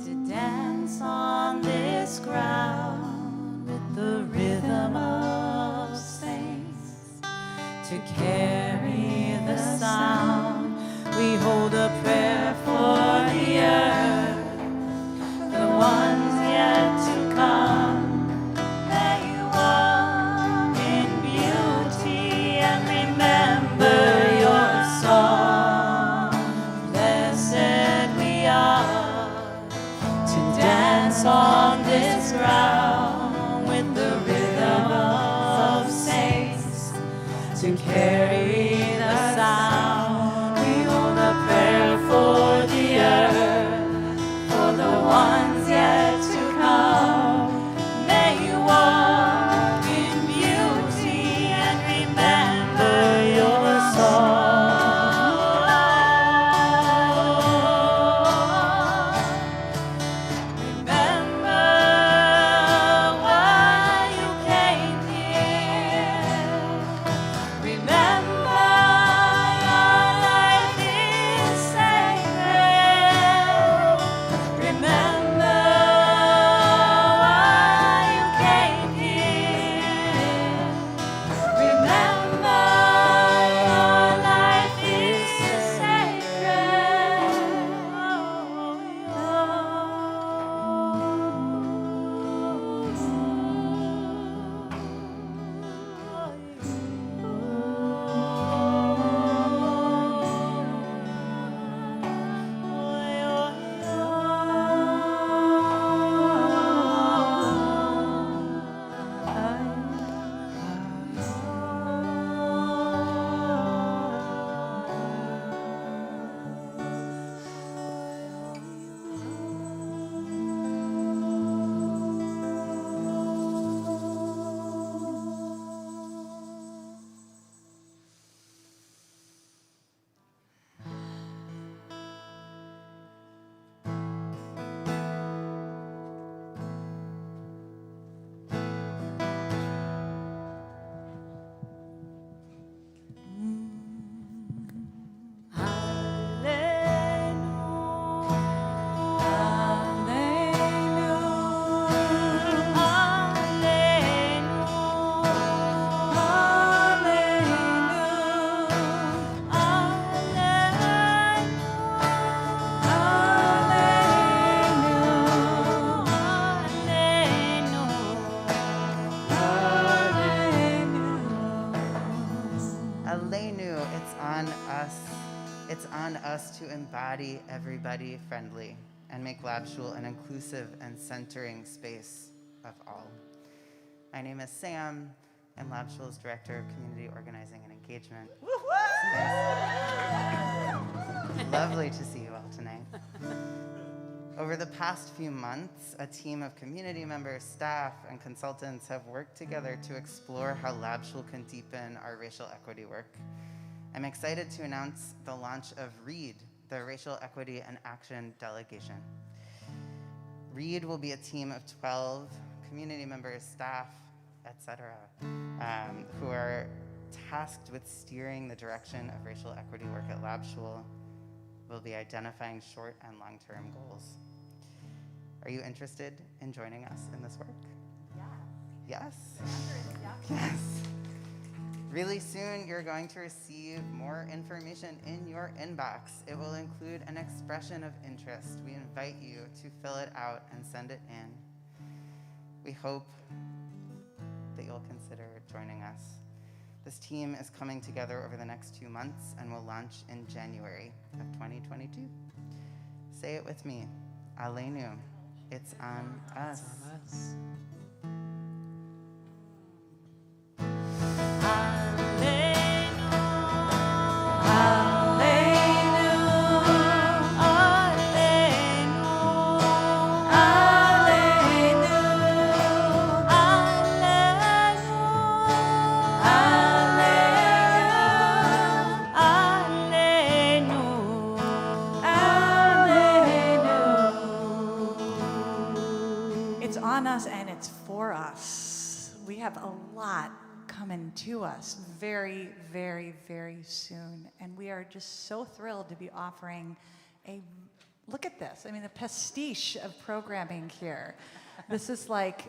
to dance on this ground with the rhythm of saints, to carry the sound. We hold a prayer for the earth, the ones yet to come. May you walk in beauty and remember your song. Blessed we are to dance on this ground with the rhythm of saints, to carry the sound. We hold a prayer for the earth, for the ones yet to come. May you walk in beauty and remember your song. Remember why you came here. Remember It's on us to embody everybody friendly and make Lab Shul an inclusive and centering space of all. My name is Sam. I'm Lab Shul's Director of Community Organizing and Engagement. Lovely to see you all tonight. Over the past few months, a team of community members, staff, and consultants have worked together to explore how Lab Shul can deepen our racial equity work. I'm excited to announce the launch of READ, the Racial Equity and Action Delegation. READ will be a team of 12 community members, staff, etc., who are tasked with steering the direction of racial equity work at Lab Shul. We'll be identifying short and long-term goals. Are you interested in joining us in this work? Yes. Yes. Really soon, you're going to receive more information in your inbox. It will include an expression of interest. We invite you to fill it out and send it in. We hope that you'll consider joining us. This team is coming together over the next 2 months and will launch in January of 2022. Say it with me. Aleinu. It's on us. It's on us and it's for us. We have a lot coming to us very, very, very soon. And we are just so thrilled to be offering look at this. I mean, the pastiche of programming here. This is like,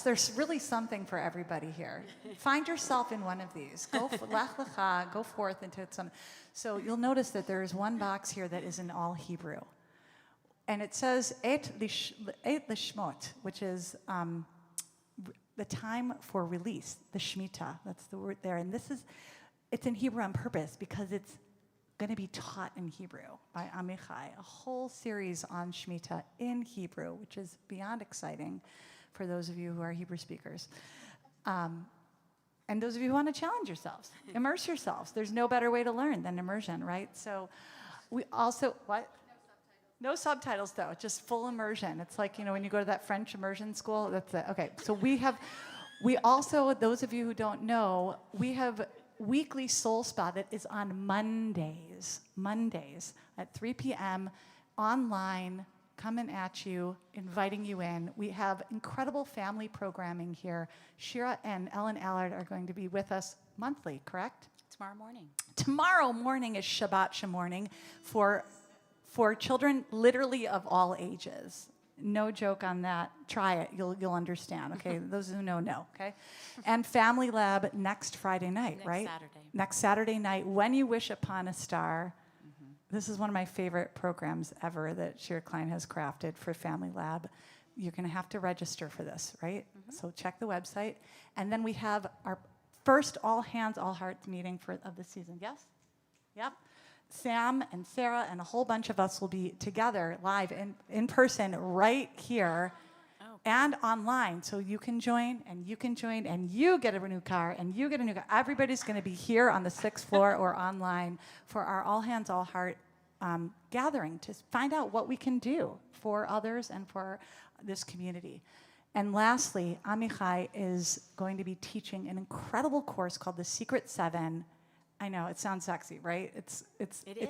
there's really something for everybody here. Find yourself in one of these. Go forth into some. So you'll notice that there is one box here that is in all Hebrew. And it says Et Lishmot, which is the time for release, the Shemitah. That's the word there. And it's in Hebrew on purpose because it's going to be taught in Hebrew by Amichai, a whole series on Shemitah in Hebrew, which is beyond exciting for those of you who are Hebrew speakers. And those of you who want to challenge yourselves, immerse yourselves. There's no better way to learn than immersion, right? So we also, what? No subtitles, though, just full immersion. It's like, when you go to that French immersion school, that's it. Okay, so we also, those of you who don't know, we have weekly Soul Spa that is on Mondays at 3 p.m. online, coming at you, inviting you in. We have incredible family programming here. Shira and Ellen Allard are going to be with us monthly, correct? Tomorrow morning. Tomorrow morning is Shabbat morning for children literally of all ages. No joke on that. Try it. You'll understand, okay? Those who know, okay? And Family Lab next Friday night, right? Next Saturday night, When You Wish Upon a Star. This is one of my favorite programs ever that Shira Klein has crafted for Family Lab. You're going to have to register for this, right? So check the website. And then we have our first all hands, all hearts meeting of the season. Yes? Yep. Sam and Sarah and a whole bunch of us will be together live in person right here and online. So you can join and you get a new car and you get a new car. Everybody's going to be here on the 6th floor or online for our all hands, all heart gathering to find out what we can do for others and for this community. And lastly, Amichai is going to be teaching an incredible course called The Secret 7. I know, it sounds sexy, right? It's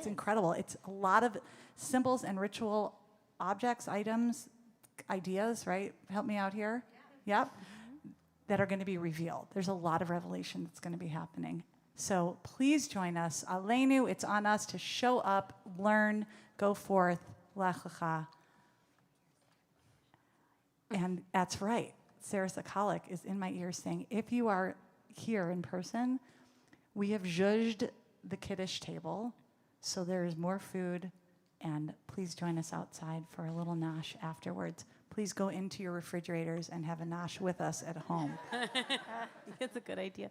incredible. It's a lot of symbols and ritual objects, items, ideas, right? Help me out here. Yeah. Yep. That are going to be revealed. There's a lot of revelation that's going to be happening. So please join us. Aleinu, it's on us to show up, learn, go forth, lech lecha. And that's right. Sarah Sakalik is in my ear saying, if you are here in person, we have zhuzhed the Qadhish table, so there is more food, and please join us outside for a little nosh afterwards. Please go into your refrigerators and have a nosh with us at home. It's a good idea.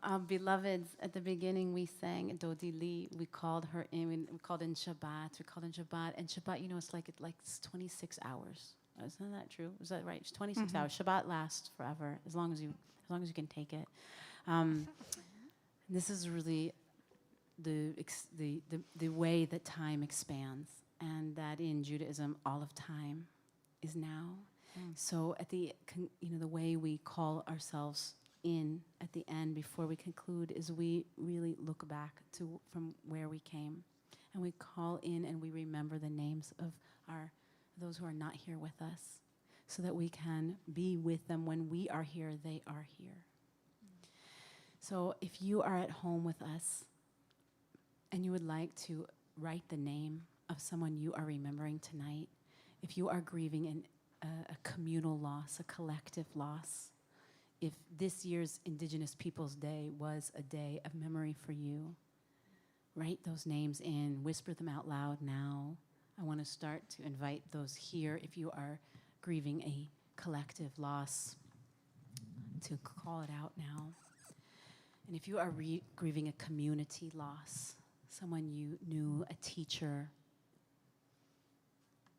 Our beloveds, at the beginning we sang Dodi Li. We called her in. We called in Shabbat. And Shabbat, it's 26 hours. Isn't that true? Is that right? It's 26 hours. Shabbat lasts forever, as long as you can take it. This is really the way that time expands, and that in Judaism, all of time is now. So at the way we call ourselves in at the end before we conclude is we really look back to from where we came, and we call in and we remember the names of those who are not here with us, so that we can be with them when we are here. They are here. So if you are at home with us and you would like to write the name of someone you are remembering tonight, if you are grieving a communal loss, a collective loss, if this year's Indigenous Peoples Day was a day of memory for you, write those names in, whisper them out loud now. I want to start to invite those here, if you are grieving a collective loss, to call it out now. And if you are grieving a community loss, someone you knew, a teacher,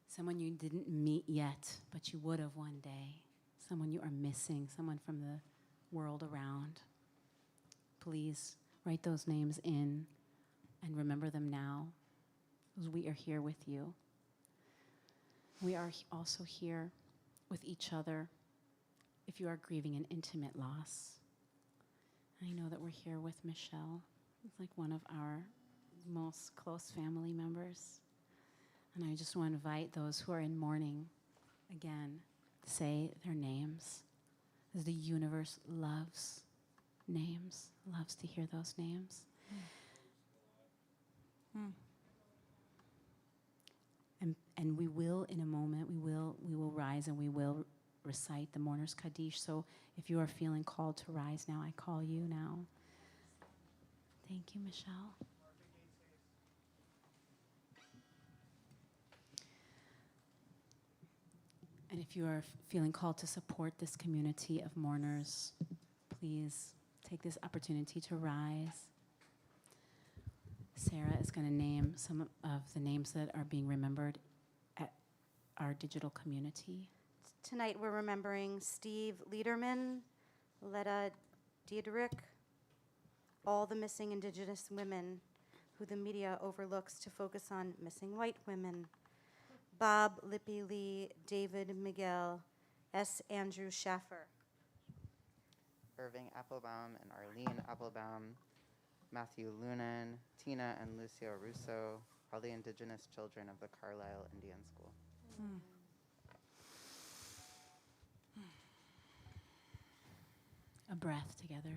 someone you didn't meet yet, but you would have one day, someone you are missing, someone from the world around, please write those names in and remember them now, because we are here with you. We are also here with each other if you are grieving an intimate loss. I know that we're here with Michelle. It's like one of our most close family members. And I just want to invite those who are in mourning, again, say their names, as the universe loves names, loves to hear those names. And we will, in a moment, we will rise and we will recite the Mourner's Qadhish. So if you are feeling called to rise now, I call you now. Thank you, Michelle. And if you are feeling called to support this community of mourners, please take this opportunity to rise. Sarah is going to name some of the names that are being remembered at our digital community. Tonight we're remembering Steve Liederman, Letta Diedrich, all the missing Indigenous women who the media overlooks to focus on missing white women. Bob Lippy Lee, David Miguel, S. Andrew Schaffer. Irving Applebaum and Arlene Applebaum, Matthew Lunan, Tina and Lucio Russo, all the Indigenous children of the Carlisle Indian School. A breath together.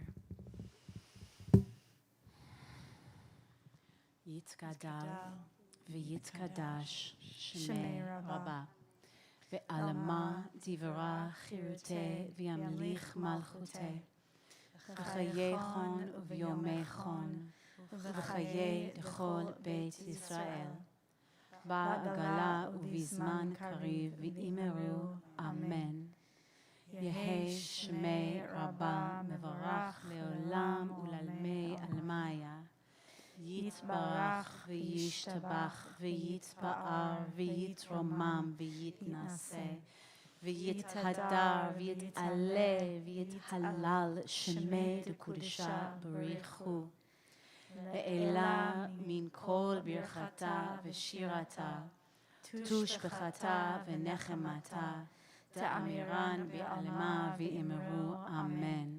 Yitzkadal v'yitzkadash shemei rabba ve'alama divra chirute v'yamlich malchute v'chayechon v'yomechon v'chayei dechol beit Yisrael ba'agala u'vizman kariv v'imeru amen. Yehi Shmei Rabba Mevarach Leolam Ulalmei Almaya Yitbarach V'yishtabach V'yitpa'ar V'yitromam V'yitnaseh V'yithadar V'yit'aleh V'yithalal Shmei D'Kudisha Barichu Le'ela Min Kol Birchata V'shirata Tushbechata V'nechemata Ta'amiran bi'alma v'imeru amen.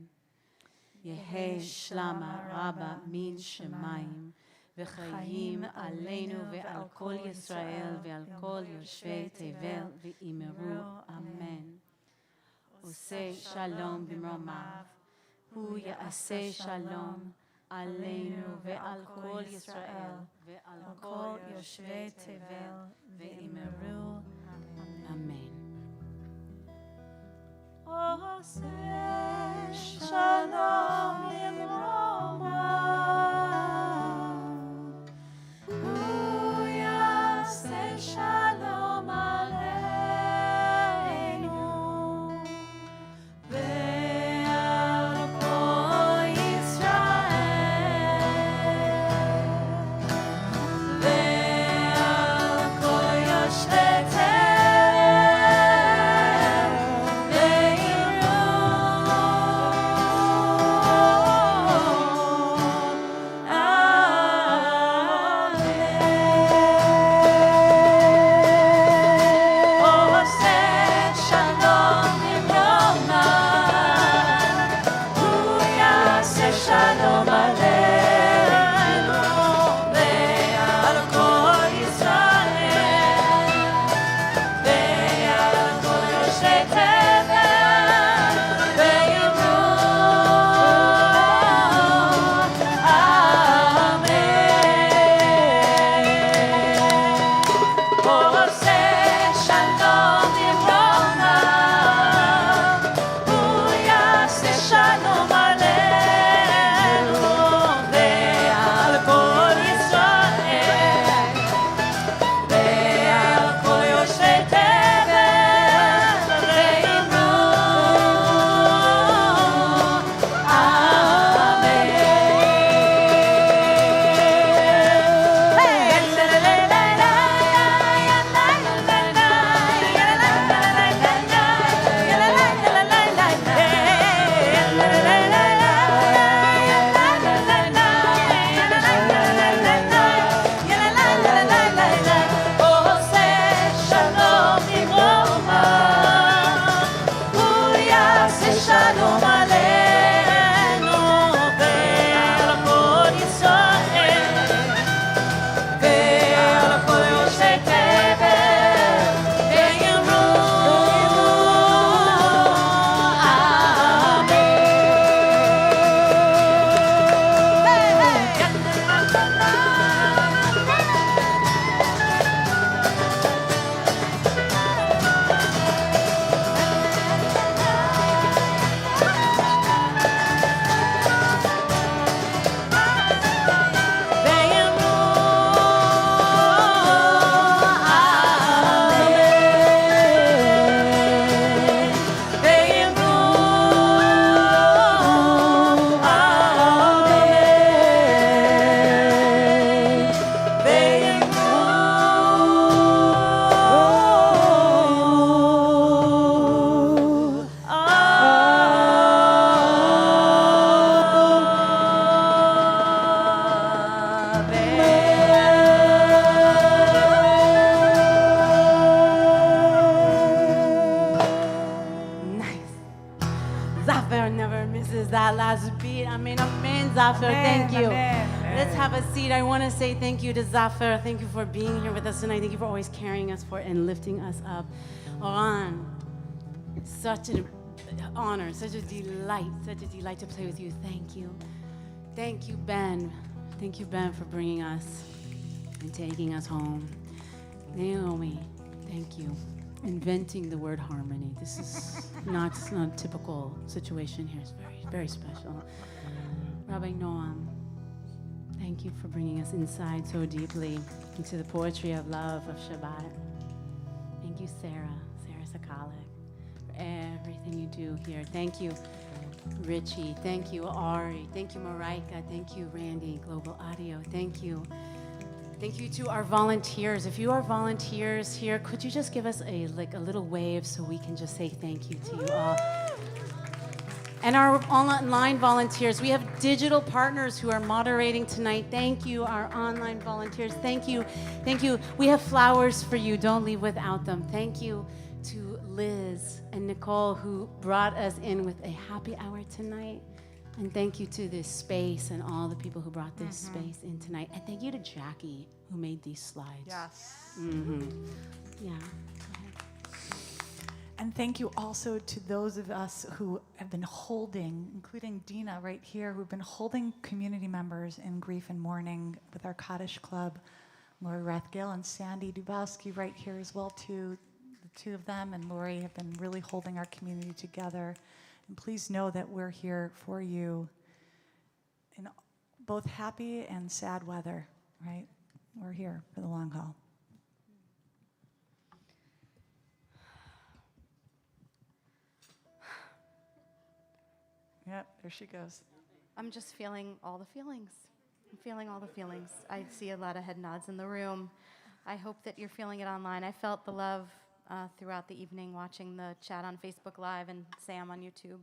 Yehi shlama rabba min shemayim v'chayim aleinu ve'al kol Yisrael ve'al kol yoshvei tevel v'imeru amen. Usei shalom b'mromav hu ya'aseh shalom aleinu ve'al kol Yisrael ve'al kol yoshvei tevel v'imeru amen. Oseh shalom limromav, hu yaseh shalom aleinu, ve'al kol that last beat. Amen, Zafir. Thank you. Amen. Let's have a seat. I want to say thank you to Zafir. Thank you for being here with us tonight. Thank you for always carrying us for and lifting us up. Oran, such an honor, such a delight to play with you. Thank you. Thank you, Ben. Thank you, Ben, for bringing us and taking us home. Naomi, thank you. Inventing the word harmony. This is not a typical situation here. It's very, very special. Rabbi Noam, thank you for bringing us inside so deeply into the poetry of love, of Shabbat. Thank you, Sarah Sakalik, for everything you do here. Thank you, Richie. Thank you, Ari. Thank you, Marika. Thank you, Randy, Global Audio. Thank you. Thank you to our volunteers. If you are volunteers here, could you just give us a little wave so we can just say thank you to you all? And our online volunteers, we have digital partners who are moderating tonight. Thank you, our online volunteers. Thank you. Thank you. We have flowers for you. Don't leave without them. Thank you to Liz and Nicole who brought us in with a happy hour tonight. And thank you to this space and all the people who brought this space in tonight. And thank you to Jackie who made these slides. Yes. Yeah. And thank you also to those of us who have been holding, including Dina right here, who've been holding community members in grief and mourning with our Qadhish Club. Lori Rathgale and Sandy Dubowski right here as well too. The two of them and Lori have been really holding our community together. And please know that we're here for you in both happy and sad weather, right? We're here for the long haul. Yep, there she goes. I'm just feeling all the feelings. I'm feeling all the feelings. I see a lot of head nods in the room. I hope that you're feeling it online. I felt the love throughout the evening watching the chat on Facebook Live and Sam on YouTube.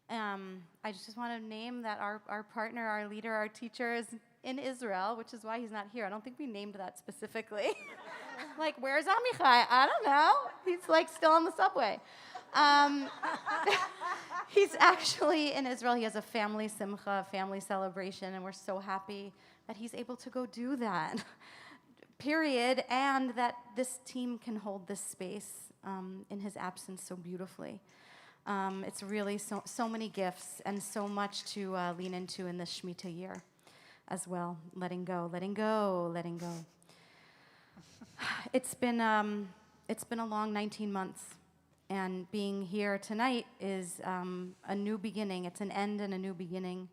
I just want to name that our partner, our leader, our teacher is in Israel, which is why he's not here. I don't think we named that specifically. Like, where's Amichai? I don't know. He's like still on the subway. He's actually in Israel. He has a family simcha, family celebration, and we're so happy that he's able to go do that. Period, and that this team can hold this space in his absence so beautifully. It's really so many gifts and so much to lean into in this Shemitah year as well. Letting go, letting go, letting go. It's been a long 19 months, and being here tonight is a new beginning. It's an end and a new beginning.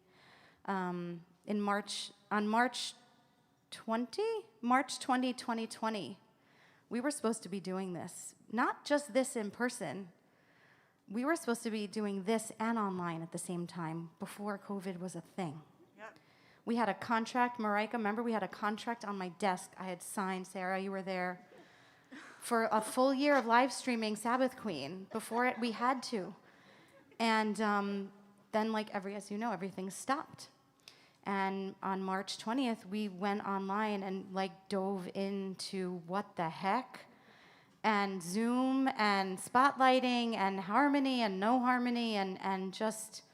On March 20, 2020, we were supposed to be doing this. Not just this in person. We were supposed to be doing this and online at the same time before COVID was a thing. Yep. We had a contract, Marika, remember we had a contract on my desk I had signed, Sarah, you were there, for a full year of live streaming Sabbath Queen. Before it, we had to. And then, like as you know, everything stopped. And on March 20th, we went online and dove into what the heck? And Zoom and spotlighting and harmony and no harmony and just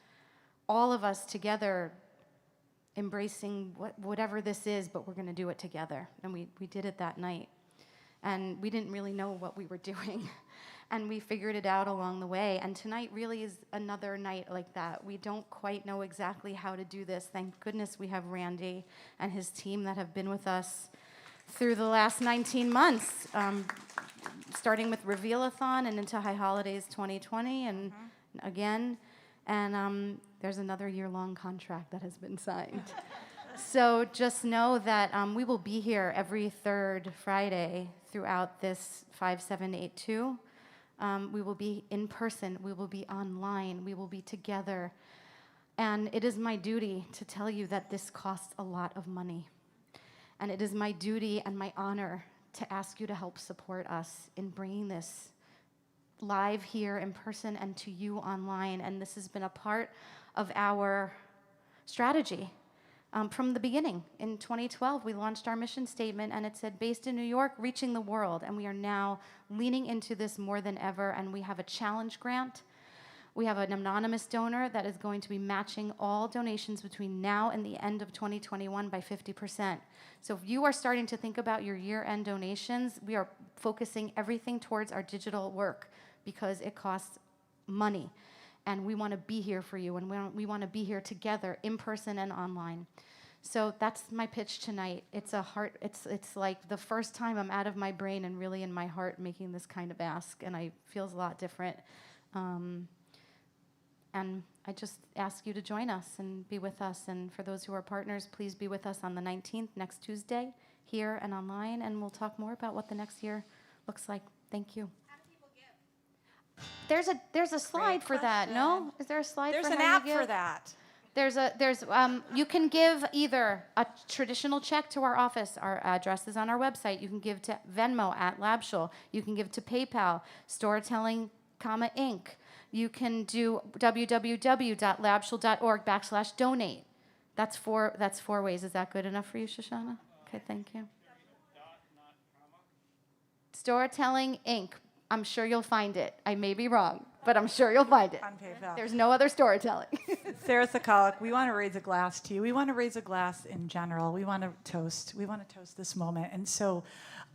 all of us together embracing whatever this is, but we're going to do it together. And we did it that night. And we didn't really know what we were doing. And we figured it out along the way. And tonight really is another night like that. We don't quite know exactly how to do this. Thank goodness we have Randy and his team that have been with us through the last 19 months, starting with Reveal-a-thon and into High Holidays 2020 and again. And there's another year-long contract that has been signed. So just know that we will be here every third Friday throughout this 5782. We will be in person. We will be online. We will be together. And it is my duty to tell you that this costs a lot of money. And it is my duty and my honor to ask you to help support us in bringing this live here in person and to you online. And this has been a part of our strategy from the beginning. In 2012, we launched our mission statement, and it said, based in New York, reaching the world. And we are now leaning into this more than ever, and we have a challenge grant We have an anonymous donor that is going to be matching all donations between now and the end of 2021 by 50%. So if you are starting to think about your year-end donations, we are focusing everything towards our digital work because it costs money. And we want to be here for you, and we want to be here together in person and online. So that's my pitch tonight. It's like the first time I'm out of my brain and really in my heart making this kind of ask, and it feels a lot different. And I just ask you to join us and be with us. And for those who are partners, please be with us on the 19th, next Tuesday, here and online, and we'll talk more about what the next year looks like. Thank you. How do people give? There's a slide for that, no? Is there a slide There's for an how app you give? for that. You can give either a traditional check to our office. Our address is on our website. You can give to Venmo at LabShul. You can give to PayPal, Storytelling, Inc. You can do www.labshul.org/donate. That's four ways. Is that good enough for you, Shoshana? Okay, thank you. Storytelling, Inc. I'm sure you'll find it. I may be wrong, but I'm sure you'll find it. On PayPal. There's no other storytelling. Sarah Sokolic, we want to raise a glass to you. We want to raise a glass in general. We want to toast. We want to toast this moment. And so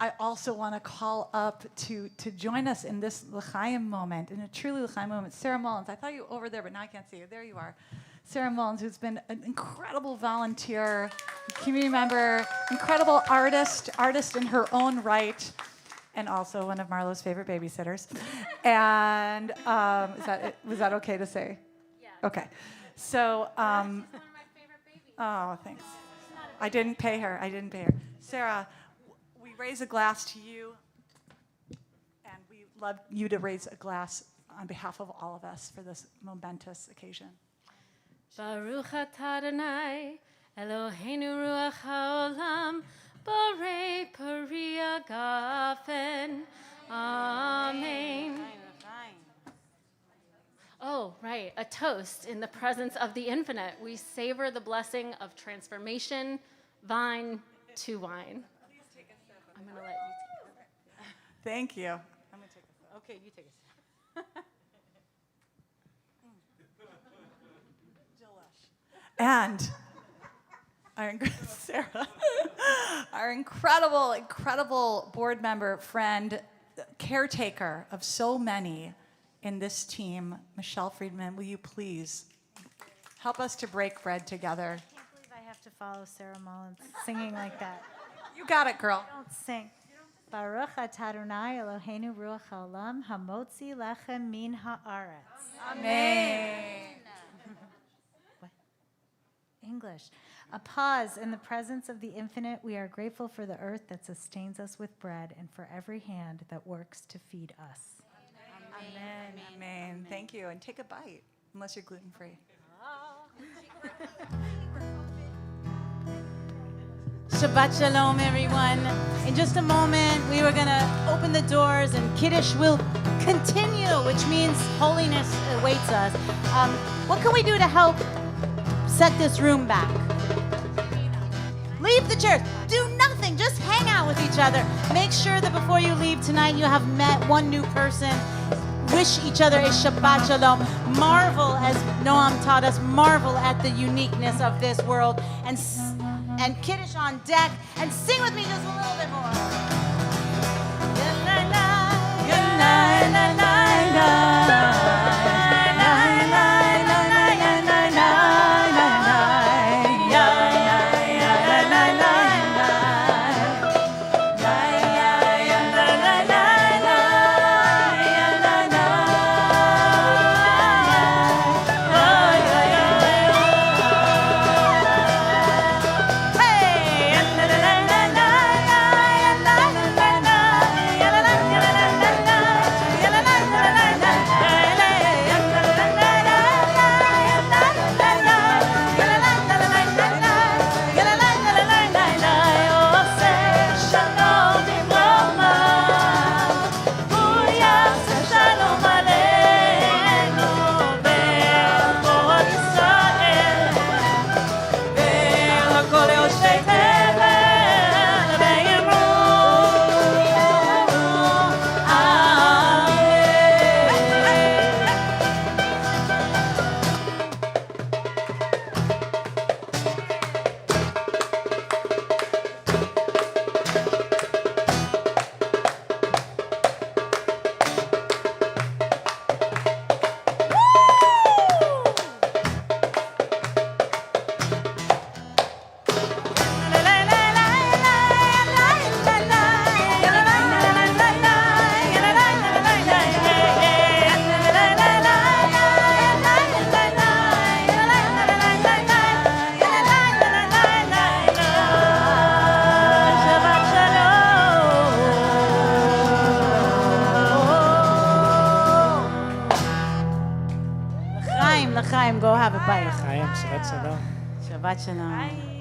I also want to call up to join us in this L'chaim moment, in a truly L'chaim moment. Sarah Mullins, I thought you were over there, but now I can't see you. There you are. Sarah Mullins, who's been an incredible volunteer, community member, incredible artist in her own right, and also one of Marlo's favorite babysitters. And was that okay to say? Yeah. Okay. So, one of my favorite babies. Oh, thanks. I didn't pay her. Sarah, we raise a glass to you, and we love you to raise a glass on behalf of all of us for this momentous occasion. Baruch atah Adonai, Eloheinu ruach haolam, borei peri agafen. Amen. Oh, right, a toast in the presence of the infinite. We savor the blessing of transformation, vine to wine. Please take a sip. I'm going to let you take it. Thank you. I'm going to take a sip. Okay, you take a sip. And Sarah, our incredible board member, friend, caretaker of so many in this team, Michelle Freeman, will you please help us to break bread together? I can't believe I have to follow Sarah Mullins singing like that. You got it, girl. I don't sing. Baruch atah Adonai Eloheinu ruach haolam hamotzi lechem min haaretz. Amen. English. A pause in the presence of the infinite. We are grateful for the earth that sustains us with bread and for every hand that works to feed us. Amen. Amen. Thank you. And take a bite, unless you're gluten-free. Shabbat Shalom, everyone. In just a moment, we were going to open the doors and Qadhish will continue, which means holiness awaits us. What can we do to help set this room back? Leave the church. Do nothing. Just hang out with each other. Make sure that before you leave tonight, you have met one new person. Wish each other a Shabbat Shalom. Marvel, as Noam taught us, marvel at the uniqueness of this world. And Qadhish on deck. And sing with me just a little bit more. Hey! Bye-bye. Chaim, Shabbat Shalom. Shabbat Shalom.